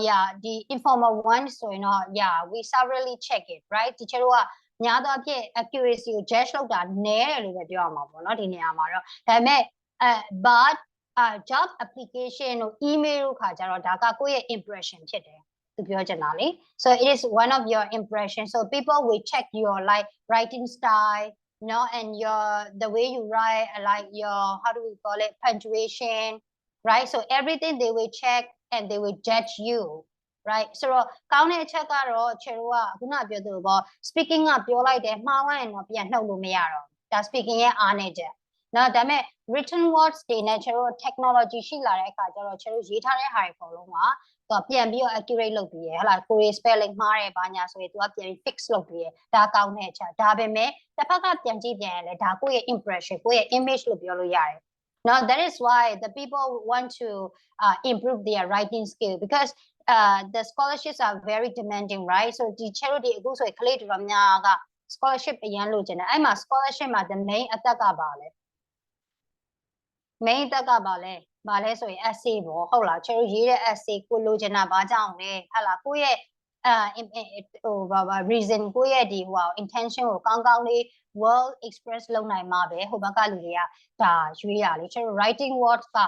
[SPEAKER 1] yeah ဒီ informal one ဆိုရင်တော့ yeah we severally check it right တချို့ကများသောအားဖြင့် accuracy ကို judge လုပ်တာနည်းတယ်လို့ပဲပြောရမှာပေါ့နော်ဒီနေရာမှာတော့ဒါပေမဲ့ but job application တို့ email တို့ခါကြတော့ဒါကကိုယ့်ရဲ့ impression ဖြစ်တယ်သူပြောချင်တာလေ so it is one of your impression so people will check your like writing style you know and your the way you write like your how do we call it punctuation right so everything they will check and they will judge you right so ကောင်းတဲ့အချက်ကတော့ခြေတို့ကခုနပြောသလိုပေါ့ speaking ကပြောလိုက်တယ်မှားသွားရင်တော့ပြန်နှုတ်လို့မရတော့ဒါ speaking ရဲ့အားနည်းချက်နော်ဒါပေမဲ့ written words တွေနဲ့ခြေတို့ technology ရှိလာတဲ့အခါကျတော့ခြေတို့ရေးထားတဲ့ဟာတွေအကုန်လုံးကသူကပြန်ပြီးတော့ accurate လုပ်ပြီးရဟလာကိုရီ spelling မှားတယ်ဘာညာဆိုရင်သူကပြန်ပြီး fix လုပ်ပြီးရဒါကောင်းတဲ့အချက်ဒါပေမဲ့တစ်ဖက်ကပြန်ကြည့်ပြန်ရင်လည်းဒါကိုယ့်ရဲ့ impression ကိုယ့်ရဲ့ image လို့ပြောလို့ရတယ်Now that is why the people want to improve their writing skill because the scholarships are very demanding, right? So the charity goes to a college from Yaga scholarship a young logan. I'm a scholarship at the main attack bale. Main attack bale so essay bo hola charity essay kulogena bajang hala kuye reason kuye di wow intention ko kang kang li world express long nai ma be ho baka lu de da yue ya le charo writing words ka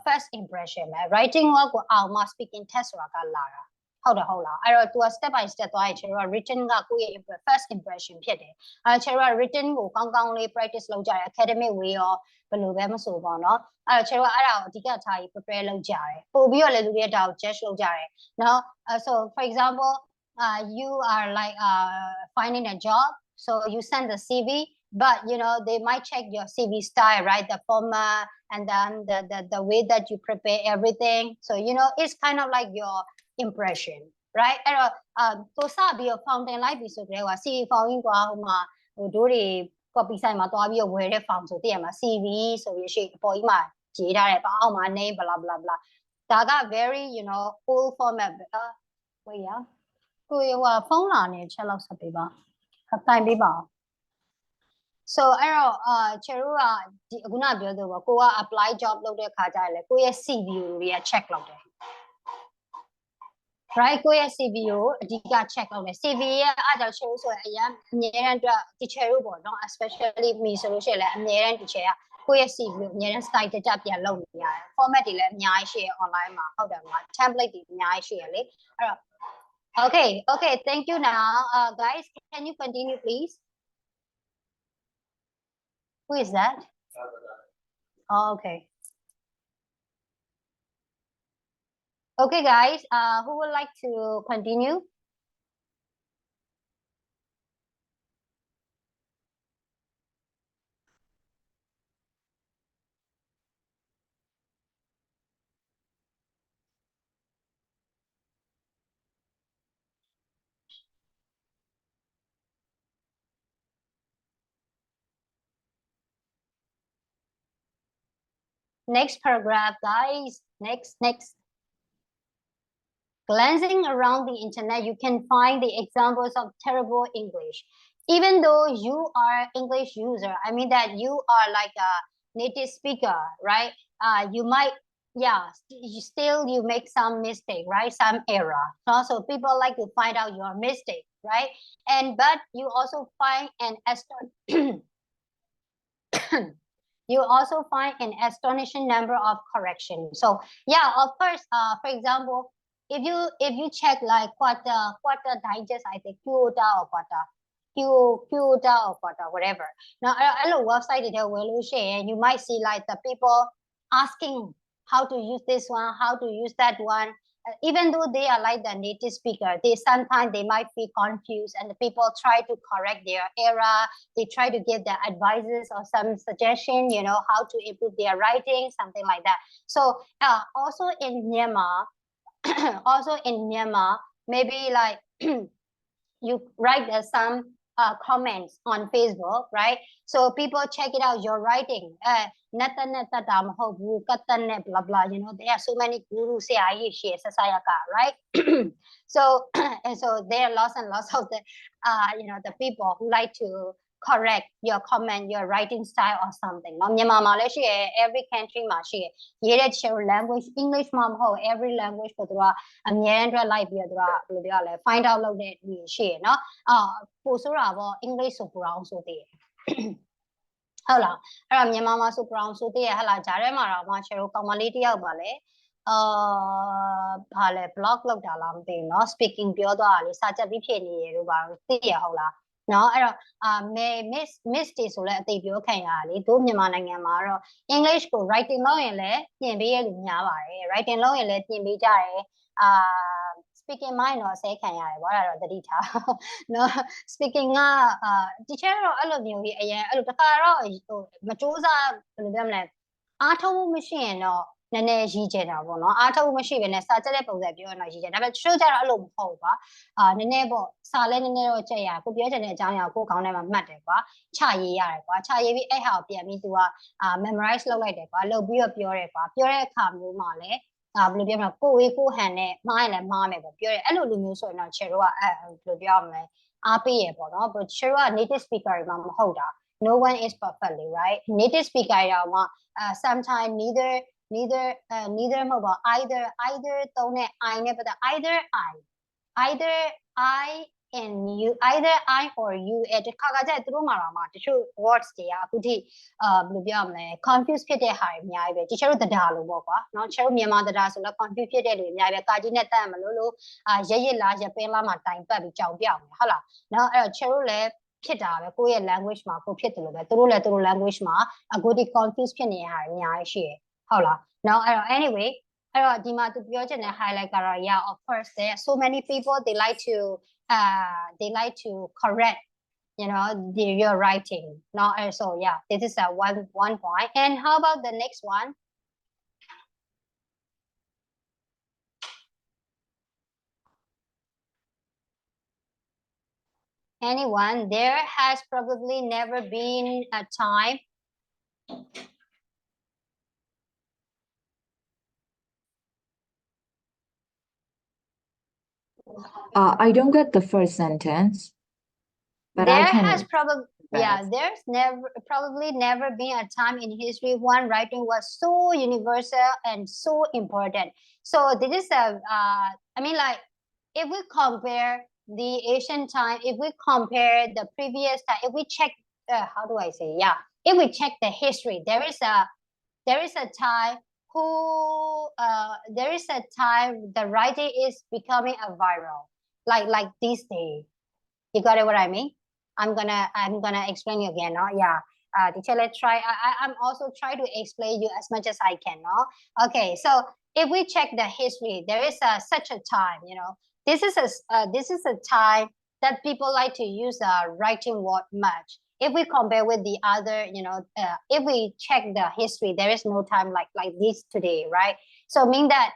[SPEAKER 1] first impression ပဲ writing work ကိုအောင်မ speaking test ဆိုတာကလာတာဟုတ်တယ်ဟုတ်လားအဲ့တော့ तू step by step သွားရင်ကျွန်တော်က written ကကိုယ့်ရဲ့ first impression ဖြစ်တယ်အဲ့ကျွန်တော်က written ကိုကောင်းကောင်းလေး practice လုပ်ကြတယ် academic way ရောဘယ်လိုပဲမဆိုပေါ့နော်အဲ့တော့ကျွန်တော်ကအဲ့ဒါကိုအဓိကထားပြီး prepare လုပ်ကြတယ်ပို့ပြီးတော့လည်းလူတွေဒါကို judge လုပ်ကြတယ်နော် so for example you are like finding a job so you send the CV but you know they might check your CV style right the format and then the way that you prepare everything so you know it's kind of like your impression right အဲ့တော့ကိုစပြီးတော့ fountain လိုက်ပြီဆိုကြတဲ့က CV fountain กว่าဟိုမှာဟိုတို့တွေ copy site မှာတွားပြီးတော့ဝယ်တဲ့ form ဆိုတည့်ရမှာ CV ဆိုပြီးရှိအပေါ်ကြီးမှာရေးထားတယ်အောက်မှာ name blah blah blah ဒါက very you know old format ဝေးရကိုရဟိုဖုန်းလာနေချက်လောက်ဆက်ပေးပါတိုင်ပေးပါso အဲ့တော့ချေတို့ကဒီအခုနပြောသလိုပေါ့ကိုက apply job လုပ်တဲ့ခါကျရင်လေကိုရဲ့ CV ကိုတွေက check လုပ်တယ် right ကိုရဲ့ CV ကိုအဓိက check လုပ်တယ် CV ရဲ့အားကြောင့်ချေတို့ဆိုရင်အရင်အများတန်းအတွက် teacher တို့ပေါ့နော် especially me ဆိုလို့ရှိရင်လည်းအများတန်း teacher ကကိုရဲ့ CV ကိုအများတန်း style တကျပြန်လုပ်နေရတယ် format တွေလည်းအများကြီးရှိရ online မှာဟုတ်တယ်မလား template တွေအများကြီးရှိရလေအဲ့တော့ okay thank you now guys can you continue please Who is that? Oh, okay. Okay, guys. Who would like to continue? Next paragraph, guys. Next. Glancing around the internet, you can find the examples of terrible English. Even though you are English user, I mean that you are like a native speaker, right? You might, yeah, you make some mistake, right? Some error. Also, people like to find out your mistake, right? But you also find you also find an astonishing number of corrections. So yeah, of course, for example, if you check like quarter digest, I think quarter or quarter, whatever. Now, I look website there will share, and you might see like the people asking how to use this one, how to use that one, even though they are like the native speaker, sometimes they might feel confused, and the people try to correct their error. They try to give their advices or some suggestion, you know, how to improve their writing, something like that. So also in Myanmar, maybe like you write some comments on Facebook, right? So people check it out, your writing. Blah blah, you know, there are so many gurus, right? So and so there are lots and lots of the you know, the people who like to correct your comment, your writing style or something. Every country မှာရှိတယ်ရေးတဲ့ language English မှာမဟုတ် every language ကိုသူကအမြဲတမ်းလိုက်ပြီးတော့သူကဘယ်လိုပြောလဲ find out လုပ်တဲ့လူရှိတယ်เนาะပို့ဆိုတာပေါ့ English ဆို brown ဆိုတည်ဟုတ်လားအဲ့တော့မြန်မာမှာဆို brown ဆိုတည်ရဟလာဂျားထဲမှာတော့မှ share ကောင်မလေးတယောက်ပါလေဘာလဲ blog လောက်တာလားမသိဘူးเนาะ speaking ပြောသွားတာလေစာချက်ပြီးဖြစ်နေရလို့ပါသိရဟုတ်လားနော်အဲ့တော့miss တွေဆိုလဲအသိပြောခံရတာလေတို့မြန်မာနိုင်ငံမှာတော့ English ကို writing လုပ်ရင်လည်းပြင်ပေးရလူများပါတယ် writing လုပ်ရင်လည်းပြင်ပေးကြတယ်speaking မိုင်းတော့ဆဲခံရတယ်ဗောအဲ့ဒါတော့သတိထားနော် speaking ကteacher တော့အဲ့လိုမျိုးကြီးအရင်အဲ့လိုတခါတော့ဟိုမစူးစားဘယ်လိုပြောမလဲအားထုတ်မှုမရှိရင်တော့နည်းနည်းရည်ကျင်တာပေါ့နော်အားထုတ်မှုမရှိဘဲနဲ့စာချက်တဲ့ပုံစံပြောရင်တော့ရည်ကျင်ဒါပေမဲ့တချို့ကျတော့အဲ့လိုမဟုတ်ပါနည်းနည်းပေါ့စာလဲနည်းနည်းတော့ကြက်ရကိုပြောချင်တဲ့အကြောင်းအရာကိုခေါင်းထဲမှာမှတ်တယ်ကွာချရေးရတယ်ကွာချရေးပြီးအဲ့ဟာကိုပြန်ပြီးသူကmemorize လုပ်လိုက်တယ်ကွာလုပ်ပြီးတော့ပြောတယ်ကွာပြောတဲ့အခါမျိုးမှာလည်းဘယ်လိုပြောမလဲကိုဝေးကိုဟန်နဲ့မှားရင်လည်းမှားမယ်ပေါ့ပြောတယ်အဲ့လိုလူမျိုးဆိုရင်တော့ chair တို့ကဘယ်လိုပြောမလဲအားပေးရပေါ့နော် chair တို့က native speaker တွေမှာမဟုတ်တာ no one is perfectly right native speaker ရောမှာsometimes neither မဟုတ်ပါ either သုံးတဲ့ I နဲ့ပတ်သက် either I and you either I or you အဲ့တခါကျသူတို့မှာတော့မှတချို့ words တွေကအခုထိဘယ်လိုပြောရမလဲ confuse ဖြစ်တဲ့ဟာတွေအများကြီးပဲတချို့တို့တရားလို့ပေါ့ကွာเนาะတချို့မြန်မာတရားဆိုတော့ confuse ဖြစ်တဲ့လူအများကြီးပဲကာကြီးနဲ့တက်မလို့ရစ်လားရပင်းလားမှာတိုင်ပတ်ပြီးကြောင်ပြောက်နေဟုတ်လားเนาะအဲ့တော့တချို့တို့လည်းဖြစ်တာပဲကိုယ့်ရဲ့ language မှာကိုဖြစ်တယ်လို့ပဲသူတို့လည်းသူတို့ language မှာအခုထိ confuse ဖြစ်နေတဲ့ဟာတွေအများကြီးရှိတယ်ဟုတ်လားเนาะအဲ့တော့ anyway အဲ့တော့ဒီမှာသူပြောချင်တဲ့ highlight ကတော့ yeah of course there are so many people they like to correct you know your writing no so yeah this is a one point and how about the next one anyone there has probably never been a time
[SPEAKER 5] I don't get the first sentence, but
[SPEAKER 1] there
[SPEAKER 5] I can.
[SPEAKER 1] has there's probably never been a time in history when writing was so universal and so important. So this is I mean, like, if we compare the ancient time, if we compare the previous time, if we check, how do I say? Yeah, if we check the history, there is a time there is a time the writing is becoming a viral, like these days. You got it what I mean? I'm gonna explain you again, no? Yeah. Teacher, let's try. I'm also trying to explain you as much as I can, no? Okay, so if we check the history, there is such a time, you know. This is a time that people like to use writing word much. If we compare with the other, you know, if we check the history, there is no time like this today, right? So mean that,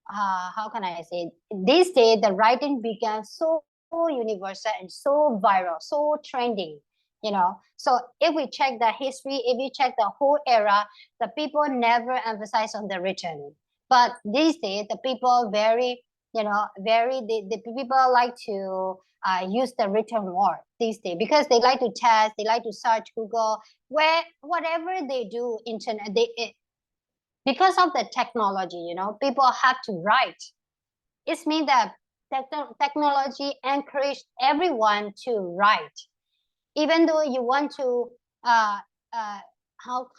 [SPEAKER 1] how can I say? This day, the writing began so universal and so viral, so trending, you know. So if we check the history, if we check the whole era, the people never emphasize on the written. But these days, the people the people like to use the written word these days because they like to test, they like to search Google, where whatever they do, internet, because of the technology, you know, people have to write. It means that technology encouraged everyone to write, even though you want to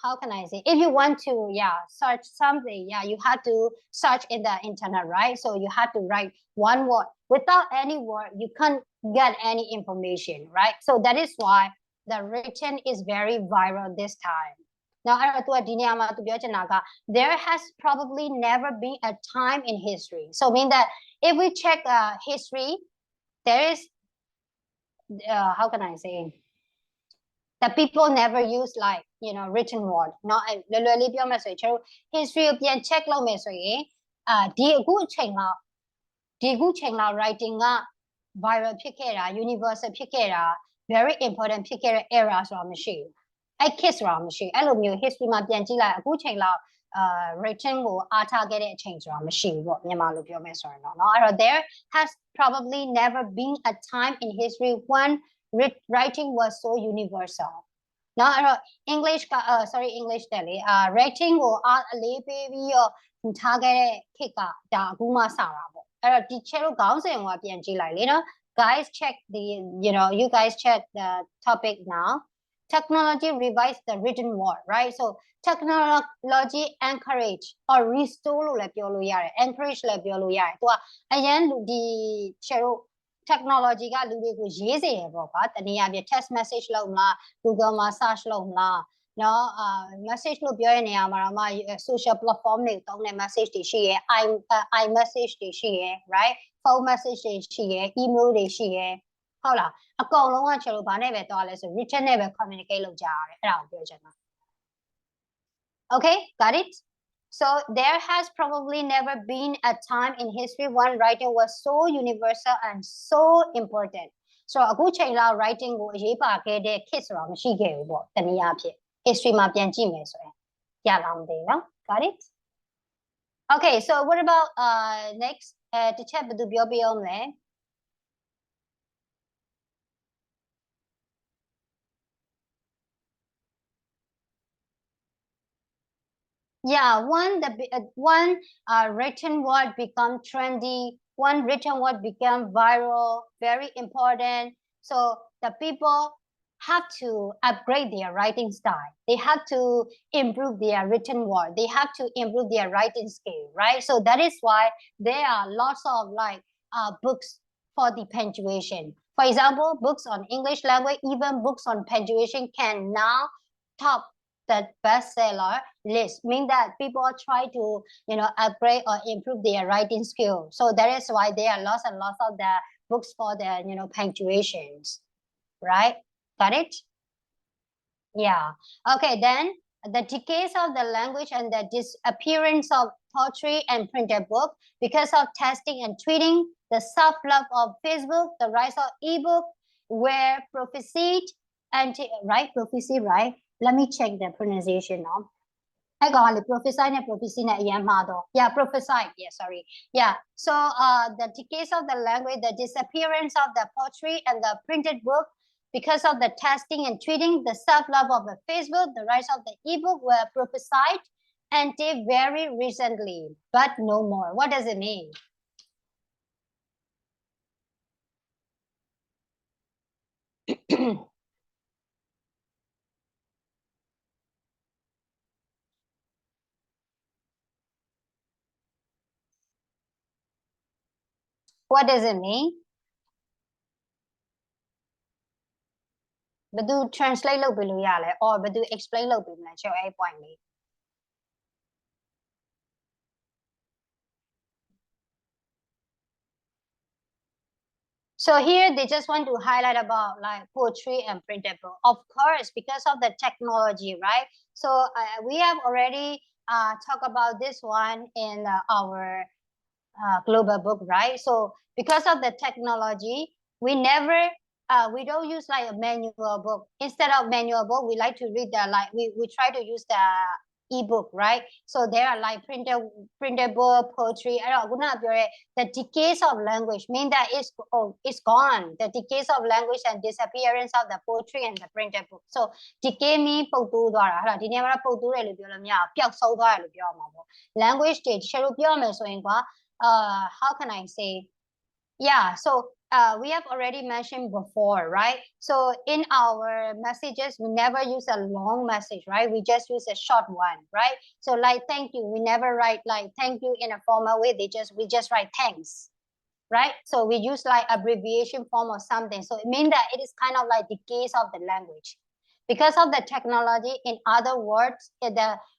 [SPEAKER 1] how can I say, if you want to search something, you have to search in the internet, right? So you have to write one word. Without any word, you can't get any information, right? So that is why the written is very viral this time. Now, there has probably never been a time in history. So mean that if we check history, there is, how can I say, that people never use like, you know, written word. No, history ပြန် check လုပ်မယ်ဆိုရင်ဒီအခုအချိန်လောက် writing က viral ဖြစ်ခဲ့တာ universal ဖြစ်ခဲ့တာ very important ဖြစ်ခဲ့တဲ့ era ဆိုတာမရှိဘူးအဲ့ kiss ဆိုတာမရှိဘူးအဲ့လိုမျိုး history မှာပြန်ကြည့်လိုက်အခုချိန်လောက် written ကိုအားထားခဲ့တဲ့အချိန်ဆိုတာမရှိဘူးပေါ့မြန်မာလိုပြောမယ်ဆိုရင်တော့เนาะအဲ့တော့ there has probably never been a time in history when writing was so universal เนาะအဲ့တော့ English ကEnglish တဲ့လေwriting ကိုအလေးပေးပြီးတော့ထားခဲ့တဲ့ခေတ်ကဒါအခုမှစတာပေါ့အဲ့တော့ teacher တို့ခေါင်းစဉ်ကပြန်ကြည့်လိုက်လေနော် guys check the you guys check the topic now technology revives the written word right so technology encourage or restore လို့လည်းပြောလို့ရတယ် encourage လည်းပြောလို့ရတယ်သူကအရင်ဒီ share တို့ technology ကလူတွေကိုရေးစေတယ်ပေါ့ကွာတနည်းအားဖြင့် text message လုပ်မလား Google မှာ search လုပ်မလားเนาะmessage လို့ပြောရတဲ့နေရာမှာတော့ social platform တွေသုံးတဲ့ message တွေရှိရယ် i message တွေရှိရယ် right phone message တွေရှိရယ် email တွေရှိရယ်ဟုတ်လားအကုန်လုံးကကျွန်တော်ဘာနဲ့ပဲသွားလဲဆို written နဲ့ပဲ communicate လုပ်ကြရတယ်အဲ့ဒါကိုပြောချင်တာ okay got it so there has probably never been a time in history when writing was so universal and so important so အခုချိန်လောက် writing ကိုအရေးပါခဲ့တဲ့ ခေတ်ဆိုတာမရှိခဲ့ဘူးပေါ့တနည်းအားဖြင့် history မှာပြန်ကြည့်မယ်ဆိုရင်ရလာမသိနော် got it okay so what about next တစ်ချက်ဘယ်သူပြောပြအောင်လဲ yeah one written word become trendy one written word become viral very important so the people have to upgrade their writing style they have to improve their written word they have to improve their writing skill right so that is why there are lots of like books for the punctuation for example books on English language even books on punctuation can now top the bestseller list mean that people try to upgrade or improve their writing skill so that is why there are lots and lots of the books for the punctuations right got it yeah okay then the decays of the language and the disappearance of poetry and printed book because of testing and tweeting the self-love of Facebook the rise of ebook where prophesied and prophecy right let me check the pronunciation now I got it prophesy and prophecy na yeah prophesied yeah sorry yeah so the decays of the language the disappearance of the poetry and the printed book because of the testing and tweeting the self-love of the Facebook the rise of the ebook were prophesied until very recently but no more what does it mean what does it mean ဘယ်သူ translate လုပ်ပေးလို့ရလဲ or ဘယ်သူ explain လုပ်ပေးမလဲကျွန်တော်အဲ့ point လေး So here they just want to highlight about like poetry and printed book. Of course, because of the technology, right? So we have already talked about this one in our global book, right? So because of the technology, we don't use like a manual book. Instead of manual book, we like to read the like we try to use the ebook, right? So there are like printed book, poetry. The decays of language mean that it's gone. The decays of language and disappearance of the poetry and the printed book. So decay mean ပုတ်တိုးသွားတာဟုတ်လားဒီနေရာမှာပုတ်တိုးတယ်လို့ပြောလို့မရဘူးပျောက်ဆုံးသွားတယ်လို့ပြောရမှာပေါ့ language တွေ share လို့ပြောရမယ်ဆိုရင်ကွာhow can I say yeah so we have already mentioned before right so in our messages we never use a long message right we just use a short one right so like thank you we never write like thank you in a formal way we just write thanks right so we use like abbreviation form or something so it means that it is kind of like the case of the language because of the technology. In other words,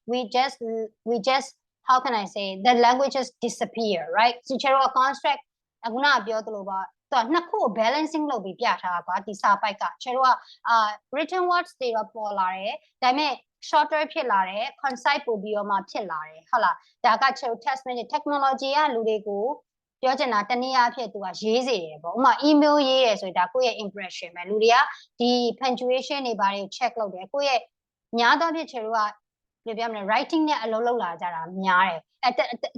[SPEAKER 1] we just how can I say, the languages disappear, right? So ချေတော့ construct အခုနပြောသလိုပါသူကနှစ်ခု balancing လုပ်ပြီးပြထားတာကွာဒီစာပိုက်ကချေတော့written words တွေတော့ပေါ်လာတယ်ဒါပေမဲ့ shorter ဖြစ်လာတယ် concise ပို့ပြီးတော့မှဖြစ်လာတယ်ဟုတ်လားဒါကချေတော့ test minute technology ကလူတွေကိုပြောချင်တာတနည်းအားဖြင့်သူကရေးစေတယ်ပေါ့ဥပမာ email ရေးရဆိုရင်ဒါကိုယ့်ရဲ့ impression ပဲလူတွေကဒီ punctuation တွေဘာတွေ check လုပ်တယ်ကိုယ့်ရဲ့များသောအားဖြင့်ချေတော့ကပြောပြမလဲ writing နဲ့အလုပ်လုပ်လာကြတာများတယ်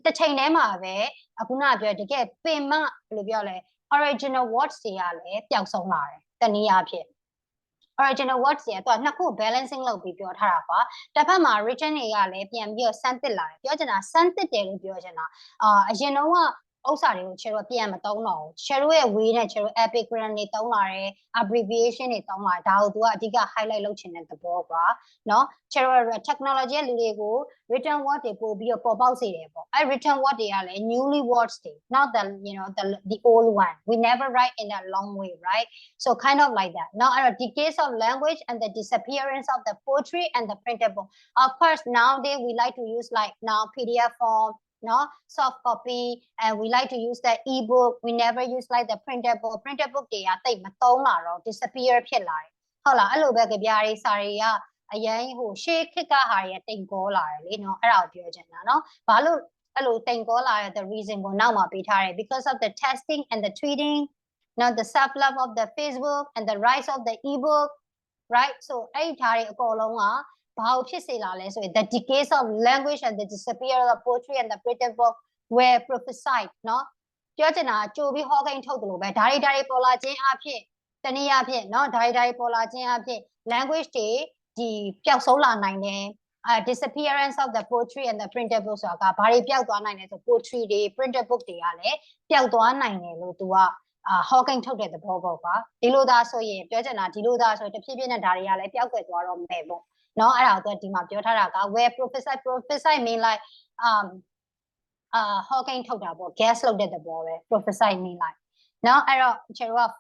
[SPEAKER 1] တစ်ချိန်တည်းမှာပဲအခုနပြောတကယ်ပင်မဘယ်လိုပြောလဲ original words တွေကလည်းပျောက်ဆုံးလာတယ်တနည်းအားဖြင့် original words တွေကသူကနှစ်ခု balancing လုပ်ပြီးပြောထားတာကွာတစ်ဖက်မှာ written တွေကလည်းပြန်ပြီးတော့စမ်းသစ်လာတယ်ပြောချင်တာစမ်းသစ်တယ်လို့ပြောချင်တာအရင်တော့ဥစ္စာတွေကိုချေတော့ပြန်မသုံးတော့ဘူးချေတို့ရဲ့ way နဲ့ချေတို့ epigram တွေသုံးလာတယ် abbreviation တွေသုံးလာဒါကိုသူကအဓိက highlight လုပ်ချင်တဲ့သဘောကွာเนาะချေတို့ technology ရဲ့လူတွေကို written word တွေပို့ပြီးတော့ပေါ်ပေါက်စေတယ်ပေါ့အဲ written word တွေကလည်း newly words တွေ not the the old one we never write in a long way right so kind of like that now the decay of language and the disappearance of the poetry and the printable of course nowadays we like to use like now PDF form no soft copy and we like to use the ebook we never use like the printable book တွေကတိတ်မသုံးလာတော့ disappear ဖြစ်လာတယ်ဟုတ်လားအဲ့လိုပဲကြပြားတွေစာတွေကအရင်ဟိုရှေးခေတ်ကဟာတွေတိမ်ကောလာတယ်လေနော်အဲ့ဒါကိုပြောချင်တာနော်ဘာလို့အဲ့လိုတိမ်ကောလာတဲ့ the reason ကိုနောက်မှာပေးထားတယ် because of the testing and the tweeting now the self love of the Facebook and the rise of the ebook right so အဲ့ဒီဓာတ်တွေအကုန်လုံးကဘာကိုဖြစ်စေလာလဲဆိုရင် the decay of language and the disappearance of poetry and the printed book were prophesied เนาะပြောချင်တာကြိုပြီးဟောကိန်းထုတ်တယ်လို့ပဲဓာတ်တွေပေါ်လာခြင်းအဖြစ်တနည်းအားဖြင့်เนาะဓာတ်တွေပေါ်လာခြင်းအဖြစ် language တွေဒီပျောက်ဆုံးလာနိုင်တယ်disappearance of the poetry and the printed book ဆိုတာကဘာတွေပျောက်သွားနိုင်လဲဆို poetry တွေ printed book တွေကလည်းပျောက်သွားနိုင်တယ်လို့သူကဟောကိန်းထုတ်တဲ့သဘောပေါ့ကွာဒီလိုသာဆိုရင်ပြောချင်တာဒီလိုသာဆိုရင်တဖြည်းဖြည်းနဲ့ဓာတ်တွေကလည်းပျောက်ကွယ်သွားတော့မယ်ပေါ့နော်အဲ့ဒါကိုဒီမှာပြောထားတာက where prophesy mean like ဟောကိန်းထုတ်တာပေါ့ guess လုပ်တဲ့သဘောပဲ prophesy mean like နော်အဲ့တော့ကျွန်တော်က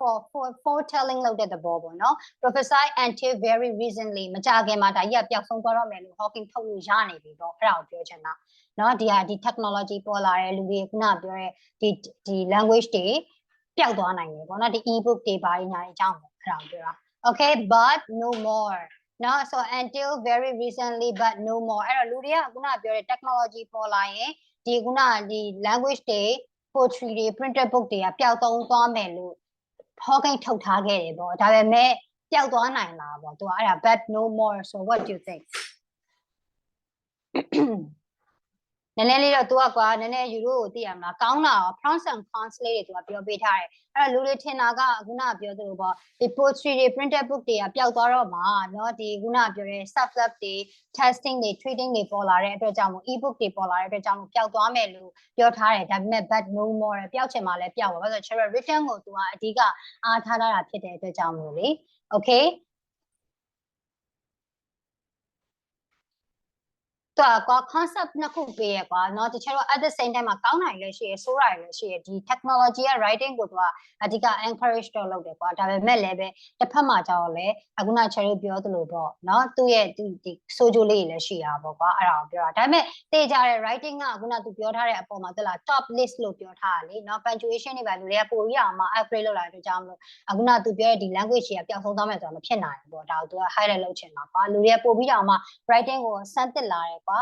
[SPEAKER 1] foretelling လုပ်တဲ့သဘောပေါ့နော် prophesy until very recently မကြခင်မှာဒါကြီးကပျောက်ဆုံးသွားတော့မယ်လို့ဟောကိန်းထုတ်လို့ရနေပြီပေါ့အဲ့ဒါကိုပြောချင်တာနော်ဒီဟာဒီ technology ပေါ်လာတဲ့လူတွေခုနပြောတဲ့ဒီ language တွေပျောက်သွားနိုင်တယ်ပေါ့နော်ဒီ ebook တွေဘာတွေညာတွေအကြောင်းပေါ့အဲ့ဒါကိုပြောတာ okay but no more no so until very recently but no more အဲ့တော့လူတွေကခုနပြောတဲ့ technology ပေါ်လာရင်ဒီခုနဒီ language တွေ poetry တွေ printed book တွေကပျောက်သုံးသွားမယ်လို့ဟောကိန်းထုတ်ထားခဲ့တယ်ပေါ့ဒါပေမဲ့ပျောက်သွားနိုင်လားပေါ့သူကအဲ့ဒါ but no more so what do you think နည်းနည်းလေးတော့သူကကွာနည်းနည်းယူရိုကိုသိရမလားကောင်းတာ pros and cons လေးတွေသူကပြောပေးထားတယ်အဲ့တော့လူတွေထင်တာကခုနပြောသလိုပေါ့ဒီ poetry တွေ printed book တွေကပျောက်သွားတော့မှာเนาะဒီခုနပြောတဲ့ self love တွေ testing တွေ tweeting တွေပေါ်လာတဲ့အတွက်ကြောင့်မို့ ebook တွေပေါ်လာတဲ့အတွက်ကြောင့်မို့ပျောက်သွားမယ်လို့ပြောထားတယ်ဒါပေမဲ့ but no more ပျောက်ချင်မှလည်းပျောက်ပါဘာလို့ဆိုတော့ written ကိုသူကအဓိကအားထားတာဖြစ်တဲ့အတွက်ကြောင့်မို့လေ okayကွာ concept နှစ်ခုပေးရကွာเนาะတချို့တော့ at the same time မှာကောင်းနိုင်လည်းရှိရဆိုးတာလည်းရှိရဒီ technology ရဲ့ writing ကိုသူကအဓိက encourage တော့လုပ်တယ်ကွာဒါပေမဲ့လည်းပဲတစ်ဖက်မှာကျတော့လည်းအခုနချယ်တို့ပြောသလိုပေါ့เนาะသူ့ရဲ့ဒီဆိုးကျိုးလေးတွေလည်းရှိတာပေါ့ကွာအဲ့ဒါကိုပြောတာဒါပေမဲ့တေချာတဲ့ writing ကအခုနသူပြောထားတဲ့အပေါ်မှာတက်လာ top list လို့ပြောထားတာလေเนาะ punctuation တွေပဲလူတွေကပို့ရအောင်မှာ upgrade လုပ်လာတဲ့အတွက်ကြောင့်မလို့အခုနသူပြောတဲ့ဒီ language တွေကပျောက်ဆုံးသွားမယ်ဆိုတာမဖြစ်နိုင်ဘူးပေါ့ဒါကိုသူက highlight လုပ်ချင်တာကွာလူတွေကပို့ပြီးအောင်မှာ writing ကိုစမ်းသစ်လာတယ်ကွာ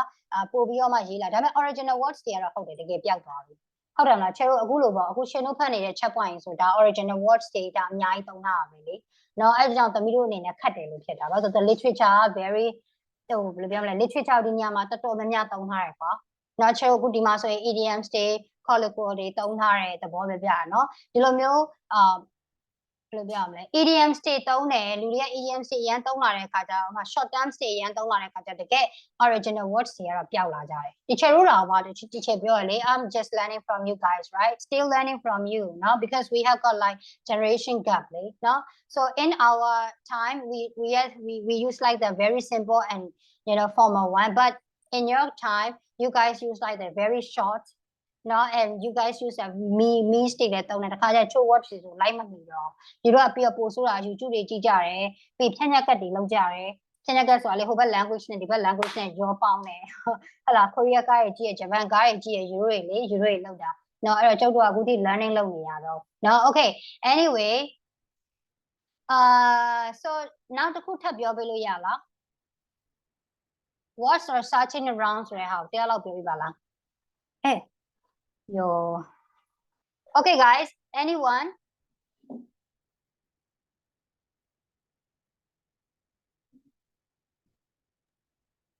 [SPEAKER 1] ပို့ပြီးတော့မှရေးလာဒါပေမဲ့ original words တွေကတော့ဟုတ်တယ်တကယ်ပျောက်သွားပြီဟုတ်တယ်မလားချေတို့အခုလိုပေါ့အခုရှင်တို့ဖတ်နေတဲ့ chat point ဆိုဒါ original words တွေဒါအများကြီးသုံးထားရမယ်လေเนาะအဲဒါကြောင့်သမီးတို့အနေနဲ့ခတ်တယ်လို့ဖြစ်တာဘာလို့ဆိုတော့ the literature က very ဟိုဘယ်လိုပြောမလဲ literature ဒီညမှာတော်တော်များများသုံးထားတယ်ကွာเนาะချေတို့အခုဒီမှာဆိုရင် idioms တွေ colloquial တွေသုံးထားတဲ့သဘောပဲပြတာเนาะဒီလိုမျိုးဘယ်လိုပြောရမလဲ idioms တွေသုံးတယ်လူတွေက idioms တွေအရန်သုံးလာတဲ့အခါကျတော့ short terms တွေအရန်သုံးလာတဲ့အခါကျတကယ် original words တွေကတော့ပျောက်လာကြတယ် teacher တို့တော့ဗာ teacher ပြောရလေ I'm just learning from you guys right still learning from you now because we have got like generation gap လေ no so in our time we use like the very simple and formal one but in your time you guys use like the very short no, and you guys use a me stick တဲ့တုံးတယ်တခါကျချို့ watch တွေဆိုလိုက်မနေတော့ဒီတော့ကပြီးတော့ပို့ဆိုတာ YouTube တွေကြည့်ကြတယ်ပြီးဖြန့်ညက်ကတ်တွေလောက်ကြတယ်ဖြန့်ညက်ကတ်ဆိုတာလေဟိုဘက် language နဲ့ဒီဘက် language နဲ့ရောပေါင်းတယ်ဟုတ်လား Korea ကားတွေကြည့်ရဂျပန်ကားတွေကြည့်ရယူရိုတွေလေယူရိုတွေလောက်တာနော်အဲ့တော့ကျုပ်တို့ကအခုထိ learning လုပ်နေရတော့နော် okay anyway so နောက်တစ်ခုထပ်ပြောပေးလို့ရလား What's or searching around ဆိုတဲ့ဟာကိုတရားလောက်ပြောပြပါလားYo. Okay, guys. Anyone?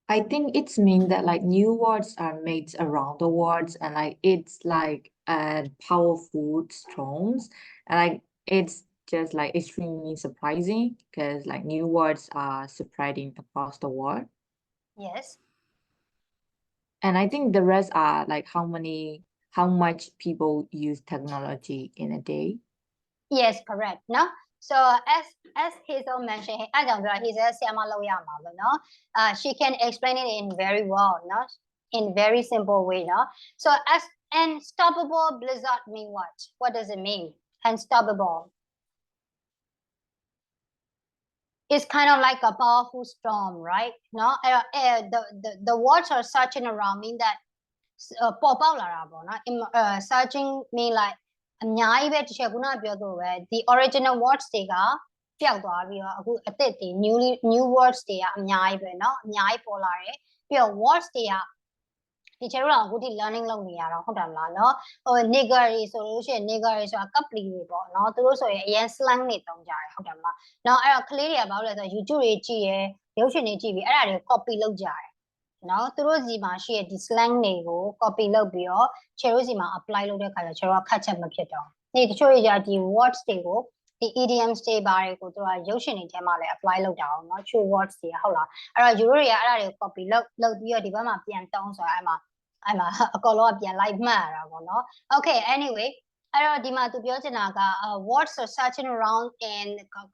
[SPEAKER 5] I think it's mean that like new words are made around the words and like it's like powerful storms and like it's just like extremely surprising because like new words are spreading across the world.
[SPEAKER 1] Yes.
[SPEAKER 5] And I think the rest are like how much people use technology in a day.
[SPEAKER 1] Yes, correct. No. So as Hazel mentioned, I don't know. He says, no. She can explain it in very well, no, in very simple way, no. So as unstoppable blizzard mean what? What does it mean? Unstoppable. It's kind of like a powerful storm, right? No, the words are searching around mean that pop out no. Searching mean like အများကြီးပဲတချို့ခုနပြောသလိုပဲ the original words တွေကပျောက်သွားပြီးတော့အခုအသစ်တွေ new words တွေကအများကြီးပဲเนาะအများကြီးပေါ်လာတယ်ပြီးတော့ words တွေကဒီကျတော့အခုဒီ learning လုပ်နေရတော့ဟုတ်တယ်မလားเนาะဟို nigger တွေဆိုလို့ရှိရင် nigger တွေဆိုတာ couple တွေပေါ့เนาะသူတို့ဆိုရင်အရင် slang တွေသုံးကြတယ်ဟုတ်တယ်မလားเนาะအဲ့တော့ကလေးတွေကဘာလို့လဲဆိုတော့ YouTube တွေကြည့်ရယ်ရုပ်ရှင်တွေကြည့်ပြီးအဲ့ဒါတွေကို copy လုပ်ကြတယ်နော်သူတို့စီမှာရှိတဲ့ဒီ slang တွေကို copy လုပ်ပြီးတော့ ခြေတို့စီမှာ apply လုပ်တဲ့အခါကျခြေတို့ကခတ်ချက်မဖြစ်တော့ဒီတချို့တွေကဒီ words တွေကိုဒီ idioms တွေဘာတွေကိုသူကရုပ်ရှင်တွေထဲမှာလည်း apply လုပ်တာအောင်เนาะ true words တွေဟုတ်လားအဲ့တော့ euro တွေကအဲ့ဒါတွေကို copy လုပ်ပြီးတော့ဒီဘက်မှာပြန်တုံးဆိုတော့အဲ့မှာအကောလုံးကပြန်လိုက်မှတ်ရတာပေါ့เนาะ okay anyway အဲ့တော့ဒီမှာသူပြောချင်တာက words are searching around in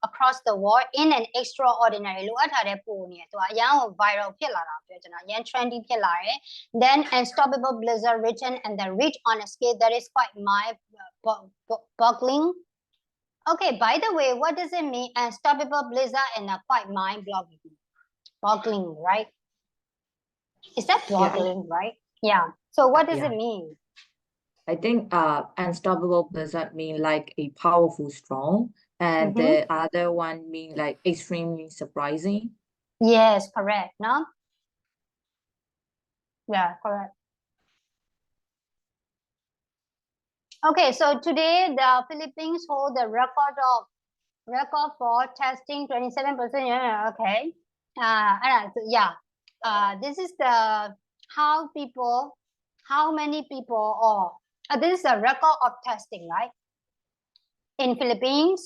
[SPEAKER 1] across the world in an extraordinary လိုအပ်ထားတဲ့ပုံနေသူကအရန်ကို viral ဖြစ်လာတာပြောချင်တာအရန် trendy ဖြစ်လာတယ် then unstoppable blizzard written and then reach on a scale that is quite mind-boggling okay by the way what does it mean unstoppable blizzard and a quite mind-boggling right is that boggling right yeah so what does it mean
[SPEAKER 5] I think unstoppable blizzard mean like a powerful storm and the other one mean like extremely surprising.
[SPEAKER 1] Yes, correct. No? Yeah, correct. Okay, so today the Philippines hold the record for testing 27%. Yeah, okay. Yeah. This is the how many people or this is a record of testing, right? In Philippines.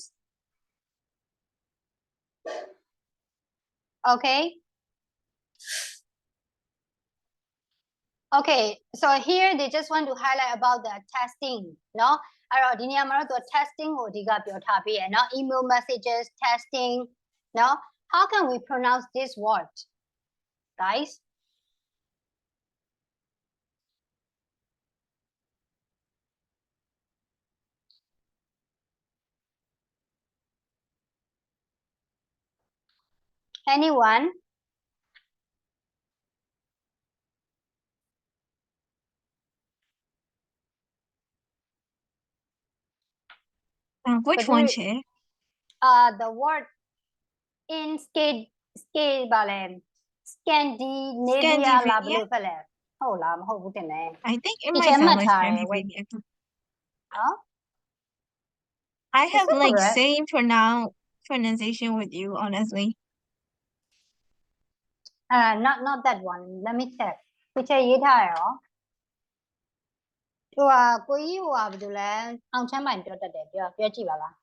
[SPEAKER 1] Okay. Okay, so here they just want to highlight about the testing, no? အဲ့တော့ဒီနေရာမှာတော့ testing ကိုအဓိကပြောထားပြီးရယ်เนาะ email messages testing, no? How can we pronounce this word, guys? Anyone?
[SPEAKER 3] Which one, Che?
[SPEAKER 1] The word in Scandinavia လာဘယ်လိုဖတ်လဲဟုတ်လားမဟုတ်ဘူးတင်လဲ
[SPEAKER 3] I think it might sound like Scandinavia.
[SPEAKER 1] Huh?
[SPEAKER 3] I have like same pronunciation with you, honestly.
[SPEAKER 1] Not that one. Let me check. ဒီချက်ရေးထားရရောသူကကိုကြီးဟိုဟာဘာလို့လဲအောင်ချမ်းပိုင်ပြောတတ်တယ်ပြောကြည့်ပါလား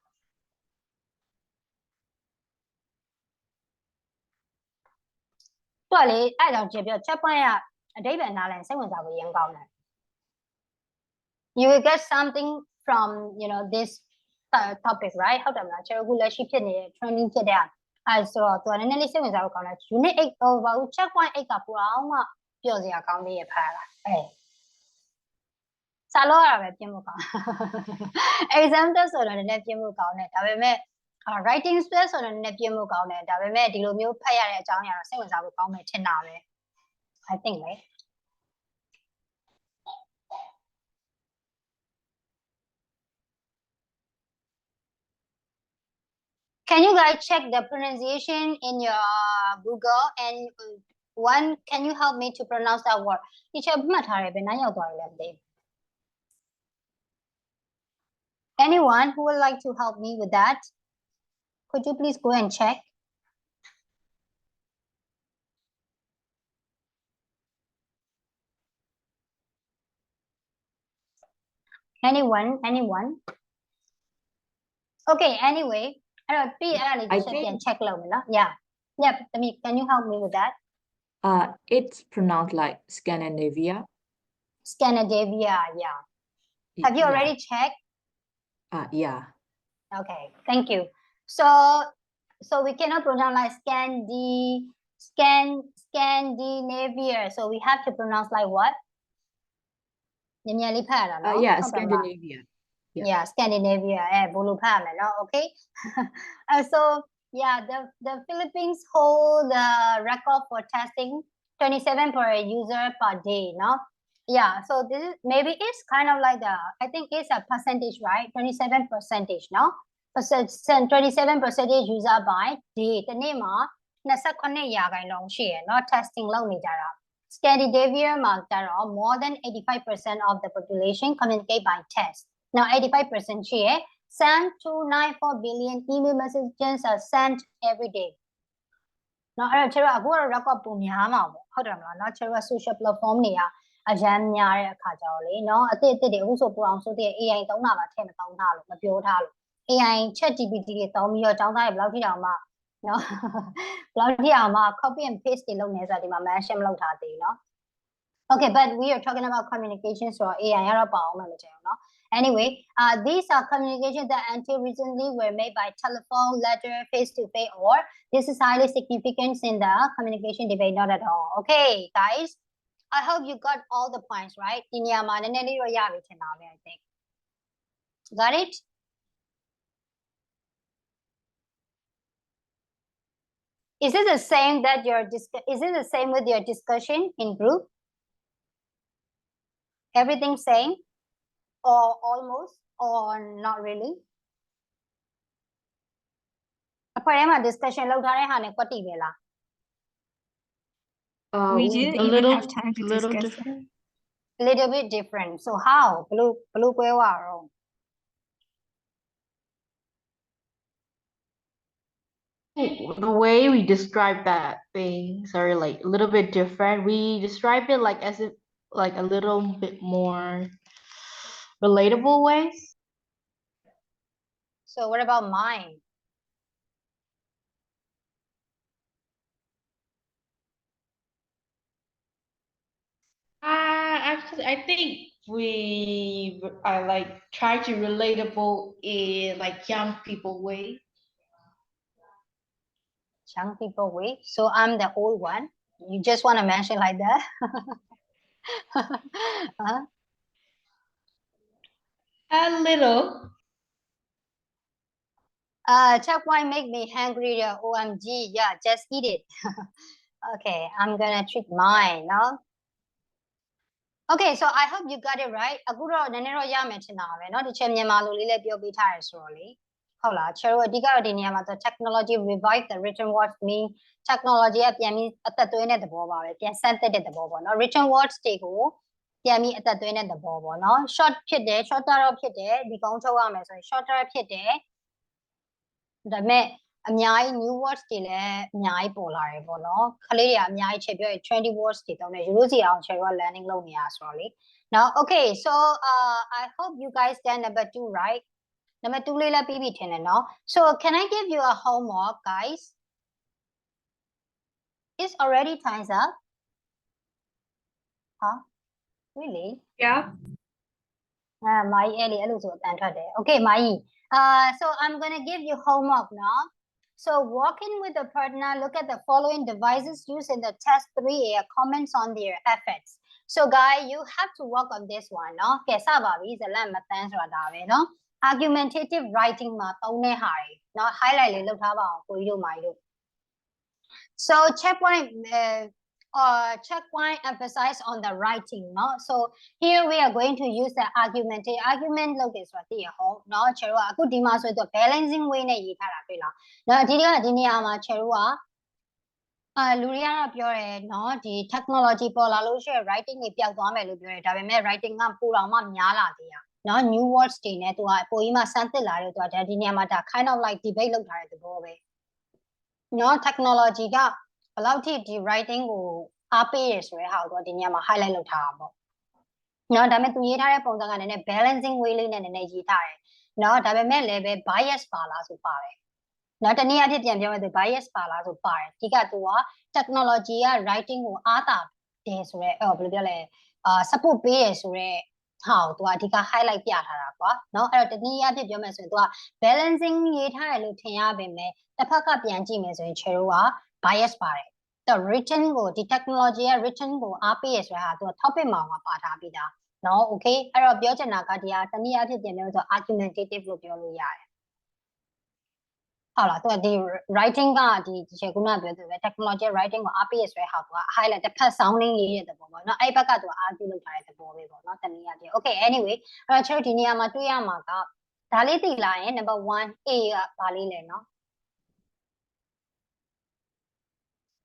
[SPEAKER 1] သူကလေအဲ့ကြောင့်ကြည့်ပြော check point ကအဓိပ္ပာယ်နားလည်စိတ်ဝင်စားဖို့ရန်ကောင်းတယ် you will get something from this topic right ဟုတ်တယ်မလားကျွန်တော်အခုလက်ရှိဖြစ်နေတဲ့ training ဖြစ်တဲ့အဲ့ဆိုတော့သူကနည်းနည်းလေးစိတ်ဝင်စားဖို့ကောင်းတယ် unit 8ဟိုဘာလို့ check point 8ကပူအောင်မှပြောစရာကောင်းသေးရဖားလား စာလို့ရတာပဲပြင်ဖို့ကောင်း exam test ဆိုတော့နည်းနည်းပြင်ဖို့ကောင်းတယ်ဒါပေမဲ့ writing stress ဆိုတော့နည်းနည်းပြင်ဖို့ကောင်းတယ်ဒါပေမဲ့ဒီလိုမျိုးဖတ်ရတဲ့အကြောင်းအရာတော့စိတ်ဝင်စားဖို့ကောင်းမယ်ထင်တာပဲ I think လေ Can you guys check the pronunciation in your Google and one can you help me to pronounce that word teacher မှတ်ထားတယ်ဘယ်နှရောက်သွားလဲမသိဘူး Anyone who would like to help me with that? Could you please go and check? Anyone? Okay, anyway, I don't can check Yeah. Yeah, can you help me with that?
[SPEAKER 5] It's pronounced like Scandinavia.
[SPEAKER 1] Scandinavia, yeah. Have you already checked?
[SPEAKER 5] Yeah.
[SPEAKER 1] Okay, thank you. So we cannot pronounce like Scandinavia. So we have to pronounce like what?
[SPEAKER 5] Yeah, Scandinavia.
[SPEAKER 1] Yeah, Scandinavia. Okay. So yeah, the Philippines hold the record for testing 27 per user per day, no? Yeah, so this is maybe it's kind of like I think it's a percentage, right? 27%, no? 27% user by day. The name of 29 ရာခိုင်နှုန်းရှိရယ်เนาะ testing လုပ်နေကြတာ Scandinavia မှာကျတော့ more than 85% of the population communicate by text. Now 85%ရှိရယ် sent 294 billion email messages are sent every day. เนาะအဲ့တော့ကျွန်တော်အခုကတော့ record ပုံများမှာပေါ့ဟုတ်တယ်မလားเนาะကျွန်တော် social platform တွေကအရန်များတဲ့အခါကျတော့လေเนาะအစ်စ်တွေအခုဆိုပူအောင်ဆိုတဲ့ AI သုံးတာပါထည့်မသုံးထားလို့မပြောထားလို့ AI chat GPT တွေသုံးပြီးတော့ကျောင်းသားတွေဘယ်လောက်ထိတောင်မှเนาะဘယ်လောက်ထိအောင်မှ copy and paste တွေလုပ်နေဆိုတော့ဒီမှာ mention မလုပ်ထားသေးဘူးเนาะ Okay, but we are talking about communication so AI ကတော့ပါအောင်မှမကျန်ဘူးเนาะ Anyway, these are communications that until recently were made by telephone, letter, face-to-face, or this is highly significant in the communication debate, not at all. Okay, guys, I hope you got all the points, right? I think. Got it? Is it the same that is it the same with your discussion in group? Everything same? Or almost? Or not really? အဖွဲ့ထဲမှာ discussion လုပ်ထားတဲ့ဟာနဲ့ကွက်တိပဲလား
[SPEAKER 3] We didn't even have time to discuss
[SPEAKER 2] different.
[SPEAKER 1] A little bit different. So how? ဘလို့ကွဲသွားတော့
[SPEAKER 2] The way we describe that things are like a little bit different. We describe it like as if like a little bit more relatable ways.
[SPEAKER 1] So what about mine?
[SPEAKER 2] Actually, I think I like try to relatable in like young people way.
[SPEAKER 1] Young people way. So I'm the old one. You just want to mention like that?
[SPEAKER 2] A little.
[SPEAKER 1] Check wine make me hungry. OMG. Yeah, just eat it. Okay, I'm gonna treat mine now. Okay, so I hope you got it right. အခုတော့နည်းနည်းတော့ရမယ်ထင်တာပဲเนาะဒီချက်မြန်မာလိုလေးလည်းပြောပေးထားရဆိုတော့လေဟုတ်လားချေတို့အဓိကတော့ဒီနေရာမှာ technology revive the written words mean technology ကပြန်ပြီးအသက်သွင်းတဲ့သဘောပါပဲပြန်ဆန်းသက်တဲ့သဘောပေါ့เนาะ written words တွေကိုပြန်ပြီးအသက်သွင်းတဲ့သဘောပေါ့เนาะ short ဖြစ်တယ် shorter တော့ဖြစ်တယ်ဒီကုန်းချုပ်ရမယ်ဆိုရင် shorter ဖြစ်တယ်ဒါပေမဲ့အများကြီး new words တွေလည်းအများကြီးပေါ်လာတယ်ပေါ့နော်ခလေးတွေကအများကြီးချက်ပြောရင် trendy words တွေတောင်းတယ်ရိုးရိုးစီအောင်ချက်တော့ learning လုပ်နေရဆိုတော့လေ now okay so I hope you guys get number 2 right number 2လေးလည်းပြီးပြီထင်တယ်နော် so can I give you a homework guys it's already time's up huh really
[SPEAKER 4] Yeah.
[SPEAKER 1] မာကြီးအဲ့လိုဆိုအတန်ထွက်တယ် okay မာကြီးso I'm gonna give you homework now So walk in with a partner, look at the following devices used in the test 3A, comments on their efforts. So guys, you have to work on this one, no? ကဲစပါပြီဇလန်မတန်းဆိုတာဒါပဲเนาะ argumentative writing မှာသုံးတဲ့ဟာတွေเนาะ highlight လေးလုပ်ထားပါအောင်ကိုကြီးတို့မာကြီးတို့ So checkpoint emphasize on the writing เนาะ so here we are going to use the argument လုပ်တယ်ဆိုတာသိရဟုတ်เนาะ ချေတို့ကအခုဒီမှာဆိုတော့ balancing way နဲ့ရေးထားတာတွေ့လားเนาะဒီနေရာမှာချေတို့ကလူတွေကတော့ပြောတယ်เนาะဒီ technology ပေါ်လာလို့ရှိရင် writing တွေပျောက်သွားမယ်လို့ပြောတယ်ဒါပေမဲ့ writing ကပိုတော့မှများလာသေးတာเนาะ new words တွေနဲ့သူကပိုကြီးမှစမ်းသစ်လာတယ်သူကဒီနေရာမှာဒါ kind of like debate လုပ်ထားတဲ့သဘောပဲเนาะ technology ကဘယ်လောက်ထိဒီ writing ကိုအားပေးရဆိုတဲ့ဟာကိုဒီနေရာမှာ highlight လုပ်ထားတာပေါ့เนาะဒါပေမဲ့သူရေးထားတဲ့ပုံစံကလည်းနည်း balancing way လေးနဲ့နည်းနည်းရေးထားတယ်เนาะဒါပေမဲ့လည်းပဲ bias ပါလားဆိုပါတယ်เนาะတနည်းအားဖြင့်ပြန်ပြောမယ်ဆို bias ပါလားဆိုပါတယ်ဒီကသူက technology က writing ကိုအားတာတယ်ဆိုတော့ဘယ်လိုပြောလဲsupport ပေးရဆိုတော့ဟာကိုသူကအဓိက highlight ပြထားတာကွာเนาะအဲ့တော့တနည်းအားဖြင့်ပြောမယ်ဆိုရင်သူက balancing ရေးထားတယ်လို့ထင်ရပေမဲ့တစ်ဖက်ကပြန်ကြည့်မယ်ဆိုရင် chero က bias ပါတယ်the written ကိုဒီ technology ရဲ့ written ကိုအားပေးရဆိုတဲ့ဟာသူက topic မှာပါထားပြီးသားเนาะ okay အဲ့တော့ပြောချင်တာကဒီဟာတနည်းအားဖြင့်ပြန်ပြောဆို argumentative လို့ပြောလို့ရတယ်ဟုတ်လားသူကဒီ writing ကဒီခုနပြောသူပဲ technology writing ကိုအားပေးရဆိုတဲ့ဟာသူက highlight တစ်ဖက် sounding ရေးရတဲ့ပုံပေါ့เนาะအဲ့ဘက်ကသူက argue လုပ်ထားတဲ့ပုံပဲပေါ့เนาะတနည်းအားဖြင့် okay anyway အဲ့တော့ကျွန်တော်ဒီနေရာမှာတွေ့ရမှာကဒါလေးသိလာရင် number 1A ကဘာလေးလဲเนาะ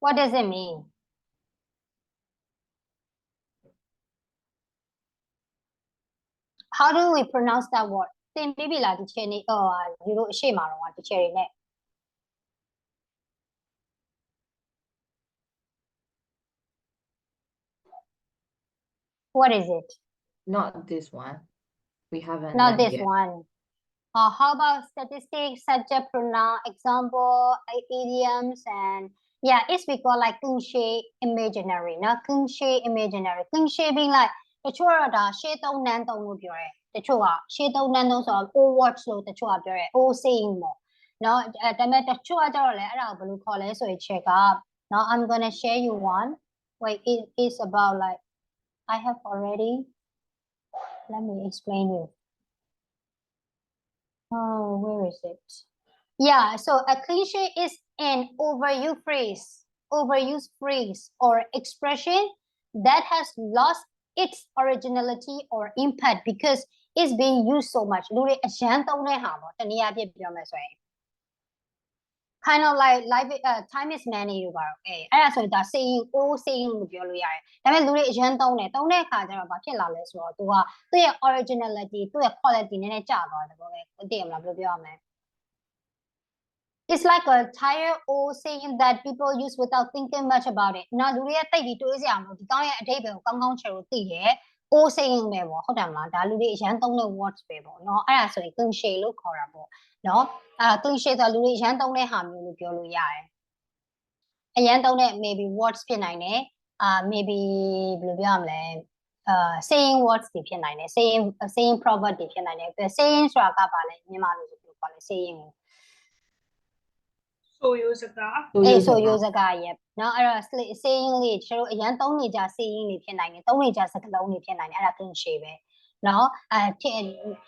[SPEAKER 1] What does it mean? How do we pronounce that word? သင်ပြီးပြီလားဒီချက်နေယူလို့အရှိမှာတော့ဒီချက်တွေနဲ့ What is it?
[SPEAKER 5] Not this one. We haven't.
[SPEAKER 1] Not
[SPEAKER 5] done
[SPEAKER 1] this
[SPEAKER 5] yet.
[SPEAKER 1] one. How about statistics, subject, pronoun, example, idioms, and yeah, it's we call like cliche imaginary. Now cliche imaginary. Cliche being like တချို့ကတော့ဒါရှေးသုံးနန်းသုံးလို့ပြောတယ်တချို့ကရှေးသုံးနန်းသုံးဆိုတော့ old words လို့တချို့ကပြောတယ် old saying ပေါ့เนาะဒါပေမဲ့တချို့ကကြတော့လေအဲ့ဒါကိုဘယ်လိုခေါ်လဲဆိုရင်ချက်ကเนาะ I'm gonna share you one. Wait, it is about like I have already. Let me explain you. Oh, where is it? Yeah, so a cliche is an overused phrase or expression that has lost its originality or impact because it's being used so much. လူတွေအရန်သုံးတဲ့ဟာပေါ့တနည်းအားဖြင့်ပြောမယ်ဆိုရင် kind of like time is money လို့ပါတော့အဲ့ဒါဆိုရင်ဒါ saying old saying လို့ပြောလို့ရတယ်ဒါပေမဲ့လူတွေအရန်သုံးတဲ့အခါကျတော့ဘာဖြစ်လာလဲဆိုတော့သူကသူ့ရဲ့ originality သူ့ရဲ့ quality နည်းနည်းကျသွားတယ်ပေါ့ပဲသိရမလားဘယ်လိုပြောရမလဲ It's like a tired old saying that people use without thinking much about it. နော်လူတွေကတိတ်ပြီးတွေးစရာမလိုဒီကောင်းရဲ့အဓိပ္ပာယ်ကိုကောင်းကောင်းချေလို့သိတယ် old saying ပဲပေါ့ဟုတ်တယ်မလားဒါလူတွေအရန်သုံးတဲ့ words ပဲပေါ့နော်အဲ့ဒါဆိုရင် cliche လို့ခေါ်တာပေါ့နော် cliche ဆိုလူတွေအရန်သုံးတဲ့ဟာမျိုးလို့ပြောလို့ရတယ်အရန်သုံးတဲ့ maybe words ဖြစ်နိုင်တယ်maybe ဘယ်လိုပြောရမလဲsaying words တွေဖြစ်နိုင်တယ် saying proverb တွေဖြစ်နိုင်တယ် saying ဆိုတာကပါလဲမြန်မာလိုဆိုပြောပါလဲ saying ကို
[SPEAKER 4] ဆိုရိုးစကား
[SPEAKER 1] ဆိုရိုးစကားရဲ့เนาะအဲ့တော့ saying လေးကျတို့အရန်သုံးနေကြ saying တွေဖြစ်နိုင်တယ်သုံးနေကြစကားလုံးတွေဖြစ်နိုင်တယ်အဲ့ဒါ cliche ပဲเนาะ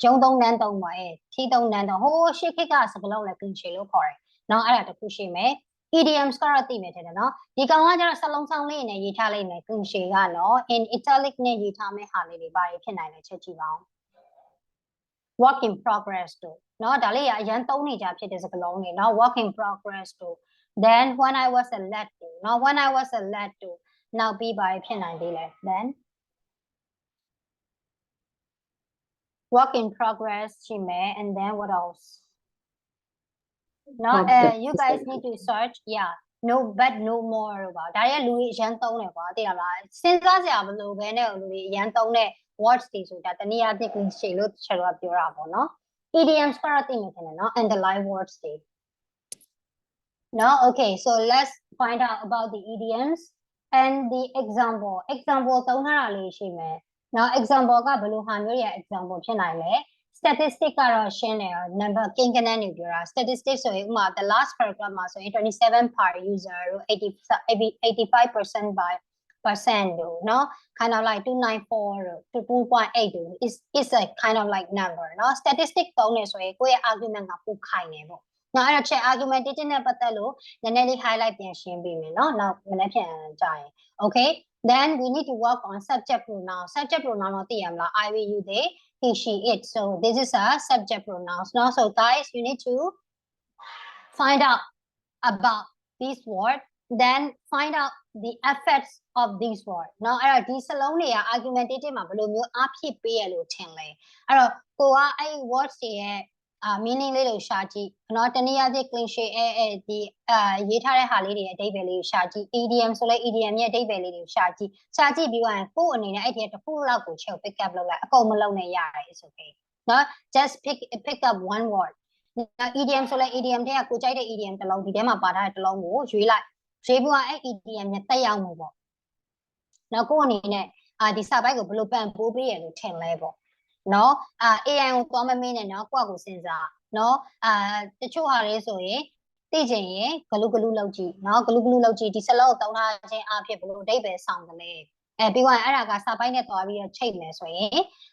[SPEAKER 1] ဂျုံသုံးနန်းသုံးပါထီသုံးနန်းသုံးဟိုးရှေ့ခေတ်ကစကားလုံးလည်း cliche လို့ခေါ်တယ်เนาะအဲ့ဒါတစ်ခုရှိမယ် idioms ကတော့သိမယ်ထင်တယ်เนาะဒီကောင်ကကျတော့စလုံးဆောင်လေးနဲ့ရေးထားလိုက်မယ် cliche ကเนาะ in italic နဲ့ရေးထားမယ့်ဟာလေးတွေဘာတွေဖြစ်နိုင်လဲချက်ကြည့်ပါဦး work in progress တို့เนาะဒါလေးကအရန်သုံးနေကြဖြစ်တဲ့စကားလုံးတွေเนาะ work in progress တို့ then when I was a lad တို့เนาะ when I was a lad တို့နောက်ပြီးဘာဖြစ်နိုင်သေးလဲ then work in progress ရှိမယ် and then what else no you guys need to search yeah no but no more လို့ပါဒါရဲ့လူတွေအရန်သုံးတယ်ကွာသိလားစဉ်းစားစရာမလိုဘဲနဲ့လူတွေအရန်သုံးတဲ့ words တွေဆိုတာတနည်းအားဖြင့် cliche လို့ချက်တော့ပြောတာပေါ့နော် idioms ကတော့သိနေတယ်နော် and the live words တွေ no okay so let's find out about the idioms and the example သုံးထားတာလေးရှိမယ်နော် example ကဘယ်လိုဟာမျိုးရဲ့ example ဖြစ်နိုင်လဲ statistic ကတော့ရှင်းတယ် number ကိန်းဂဏန်းတွေပြောတာ statistics ဆိုရင်ဥပမာ the last paragraph မှာဆိုရင်27 per user တို့ 85% by percent တို့เนาะ kind of like 294 to 2.8 is a kind of like number เนาะ statistic သုံးနေဆိုရင်ကိုယ့်ရဲ့ argument ကပိုခိုင်နေပေါ့နော်အဲ့တော့ check argumentation နဲ့ပတ်သက်လို့နည်းနည်းလေး highlight ပြန်ရှင်းပေးမယ်เนาะနောက်မနေ့ပြန်ကြရင် okay then we need to work on subject pronoun တော့သိရမလား I will you they he she it so this is a subject pronouns no so guys you need to find out about this word then find out the effects of this word เนาะအဲ့တော့ဒီစလုံးတွေက argumentative မှာဘယ်လိုမျိုးအဖြစ်ပေးရလို့ထင်လဲအဲ့တော့ကိုကအဲ့ words တွေရဲ့meaning လေးကိုရှာကြည့်เนาะတနည်းအားဖြင့် cliche ဒီရေးထားတဲ့ဟာလေးတွေရဲ့အဓိပ္ပာယ်လေးကိုရှာကြည့် idiom ဆိုလဲ idiom ရဲ့အဓိပ္ပာယ်လေးတွေကိုရှာကြည့်ပြီးတော့ကိုယ့်အနေနဲ့အဲ့ဒီတစ်ခုလောက်ကိုချက် pick up လုပ်လိုက်အကုန်မလုပ်နဲ့ရတယ် it's okay เนาะ just pick up one word idiom ဆိုလဲ idiom တဲ့ကကိုကြိုက်တဲ့ idiom တစ်လုံးဒီထဲမှာပါထားတဲ့တစ်လုံးကိုရွေးလိုက်ရွေးပြီးတော့အဲ့ idiom နဲ့တက်ရောက်မှုပေါ့เนาะကိုယ့်အနေနဲ့ဒီစာပိုက်ကိုဘယ်လိုပံ့ပိုးပေးရလို့ထင်လဲပေါ့နော်AI ကိုသွားမမင်းနဲ့နော်ကိုယ့်ကိုစဉ်းစားနော်တချို့ဟာလေးဆိုရင်သိချင်ရင်ဂလူးလောက်ကြည့်နော်ဂလူးလောက်ကြည့်ဒီစလုံးကိုတောင်းထားခြင်းအဖြစ်ဘယ်လိုအဓိပ္ပာယ်ဆောင်တယ်လဲပြီးသွားရင်အဲ့ဒါကစာပိုက်နဲ့သွားပြီးတော့ချိန်မယ်ဆိုရင်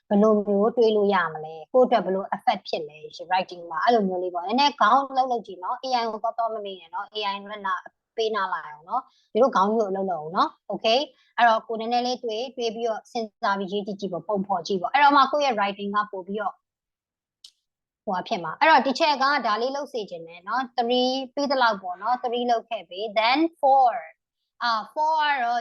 [SPEAKER 1] ဘယ်လိုမျိုးတွေးလို့ရမလဲကိုယ့်အတွက်ဘယ်လို effect ဖြစ်လဲ writing မှာအဲ့လိုမျိုးလေးပေါ့နည်းနည်းခေါင်းလောက်ကြည့်နော် AI ကိုသွားမမင်းနဲ့နော် AI နဲ့နာပေးနာလိုက်အောင်နော်ဒီလိုခေါင်းမျိုးလောက်အောင်နော် okay အဲ့တော့ကိုနည်းနည်းလေးတွေးပြီးတော့စဉ်းစားပြီးရေးကြည့်ပေါ့ပုံဖော်ကြည့်ပေါ့အဲ့တော့မှကိုယ့်ရဲ့ writing ကပို့ပြီးတော့ဟိုဖြစ်မှာအဲ့တော့ teacher ကဒါလေးလုပ်စေချင်တယ်เนาะ3ပြီးသလောက်ပေါ့เนาะ3လုပ်ခဲ့ပြီ then 4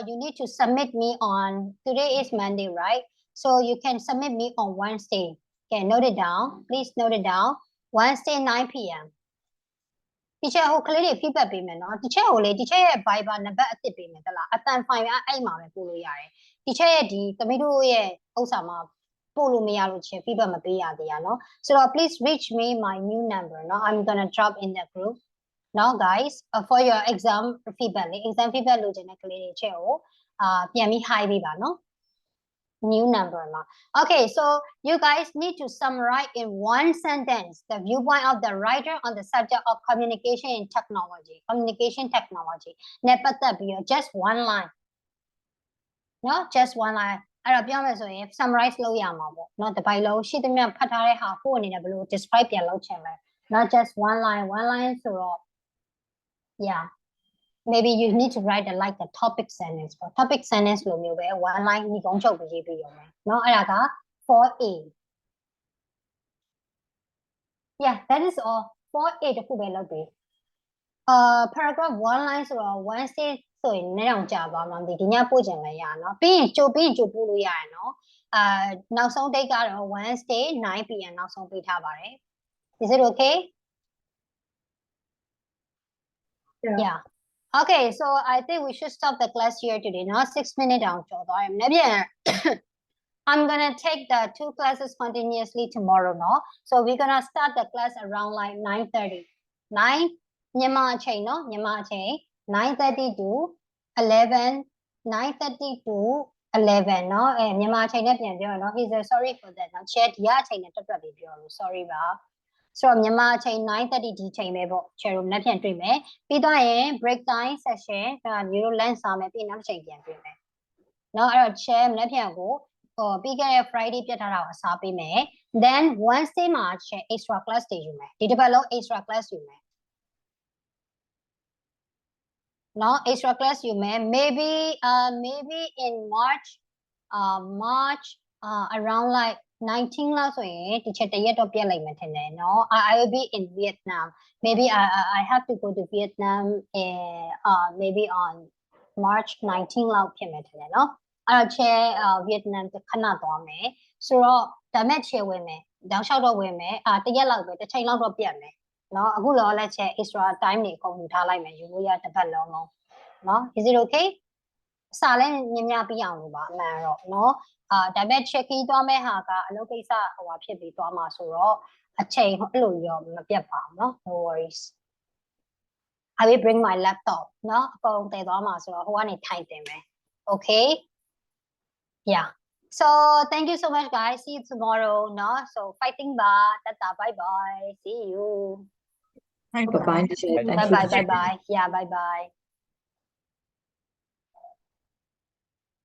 [SPEAKER 1] you need to submit me on today is Monday right so you can submit me on Wednesday okay note it down please note it down Wednesday 9 p.m. teacher ဟိုကလေးတွေ feedback ပေးမယ်เนาะ teacher ကိုလေ teacher ရဲ့ Viber နံပါတ်အသစ်ပေးမယ်တလားအတန် file အဲ့မှာပဲပို့လို့ရတယ် teacher ရဲ့ဒီသမီးတို့ရဲ့ဥစ္စာမှာပို့လို့မရလို့ချင်း feedback မပေးရသေးရเนาะ so please reach me my new number เนาะ I'm gonna drop in the group now guys for your exam feedback လေ exam feedback လို့ချင်တဲ့ကလေးတွေချက်ကိုပြန်ပြီး hi ပေးပါเนาะnew number ma. Okay, so you guys need to summarize in one sentence the viewpoint of the writer on the subject of communication in technology. Communication technology. Just one line. No, just one line. အဲ့တော့ပြောမယ်ဆိုရင် summarize လုပ်ရမှာပေါ့เนาะတစ်ပိုက်လုံးရှိသမျှဖတ်ထားတဲ့ဟာကိုအနေနဲ့ဘယ်လို describe ပြန်လုပ်ချင်လဲ not just one line ဆိုတော့ yeah maybe you need to write like a topic sentence for topic sentence လိုမျိုးပဲ one line ညီကုန်းချုပ်ပြီးရေးပြီးရုံပဲเนาะအဲ့ဒါက 4A yeah that is all 4A တခုပဲလုပ်ပြီးparagraph one line ဆိုတော့ Wednesday ဆိုရင်လည်းတော့ကြာသွားမှမသိဒီညပို့ချင်လည်းရเนาะပြီးရင်ကြိုပို့လို့ရတယ်เนาะနောက်ဆုံး date ကတော့ Wednesday 9 p.m. နောက်ဆုံးပေးထားပါတယ် is it okay yeah okay so I think we should stop the class here today not 6 minutes down I'm gonna take the 2 classes continuously tomorrow no so we're gonna start the class around like 9:30 မြန်မာအချိန်เนาะမြန်မာအချိန် 9:30 to 11 9:30 to 11เนาะမြန်မာအချိန်နဲ့ပြန်ပြောရเนาะ he's sorry for that เนาะ chat ဒီအချိန်နဲ့တွတ်ပြီးပြောလို့ sorry ပါဆိုတော့မြန်မာအချိန် 9:30 ဒီချိန်ပဲပေါ့ share ကိုလည်းပြန်တွေ့မယ်ပြီးတော့ရင် break time session ဒါမျိုး lunch စားမယ်ပြီးနောက်တစ်ချိန်ပြန်တွေ့မယ်เนาะအဲ့တော့ share မနေ့ပြန်ကိုပြီးခဲ့တဲ့ Friday ပြတ်ထားတာကိုစားပေးမယ် then Wednesday မှာ share extra class တွေယူမယ်ဒီတစ်ပတ်လုံး extra class ယူမယ်เนาะ extra class ယူမယ် maybe in March around like 19လောက်ဆိုရင်ဒီချက်တရက်တော့ပြတ်လိုက်မှထင်တယ်เนาะ I will be in Vietnam maybe I have to go to Vietnam maybe on March 19လောက်ဖြစ်မှထင်တယ်เนาะအဲ့တော့ချက်Vietnam ခဏသွားမယ်ဆိုတော့ဒါမဲ့ချက်ဝင်မယ်တောက်လျှောက်တော့ဝင်မယ်တရက်လောက်ပဲတစ်ချိန်လောက်တော့ပြတ်မယ်เนาะအခုလောလက်ချက် extra time တွေအကုန်ယူထားလိုက်မယ်ယူလို့ရတစ်ပတ်လုံးเนาะ is it okay စာလည်းညပြအောင်လို့ပါအမှန်တော့เนาะဒါပေမဲ့ check key သွားမဲ့ဟာကအလုပ်ကိစ္စဟိုဖြစ်ပြီးသွားမှာဆိုတော့အချိန်အဲ့လိုရောမပြတ်ပါဘူးเนาะ no worries I will bring my laptop เนาะအကုန်တည်သွားမှာဆိုတော့ဟိုကနေထိုင်တင်မယ် okay yeah So thank you so much, guys. See you tomorrow. No, so fighting ba, tata, bye bye. See you.
[SPEAKER 3] Bye
[SPEAKER 5] Bye-bye, teacher.
[SPEAKER 7] Bye,
[SPEAKER 5] Thank
[SPEAKER 1] Bye
[SPEAKER 5] you,
[SPEAKER 1] bye,
[SPEAKER 5] teacher.
[SPEAKER 1] bye bye. Yeah, bye bye.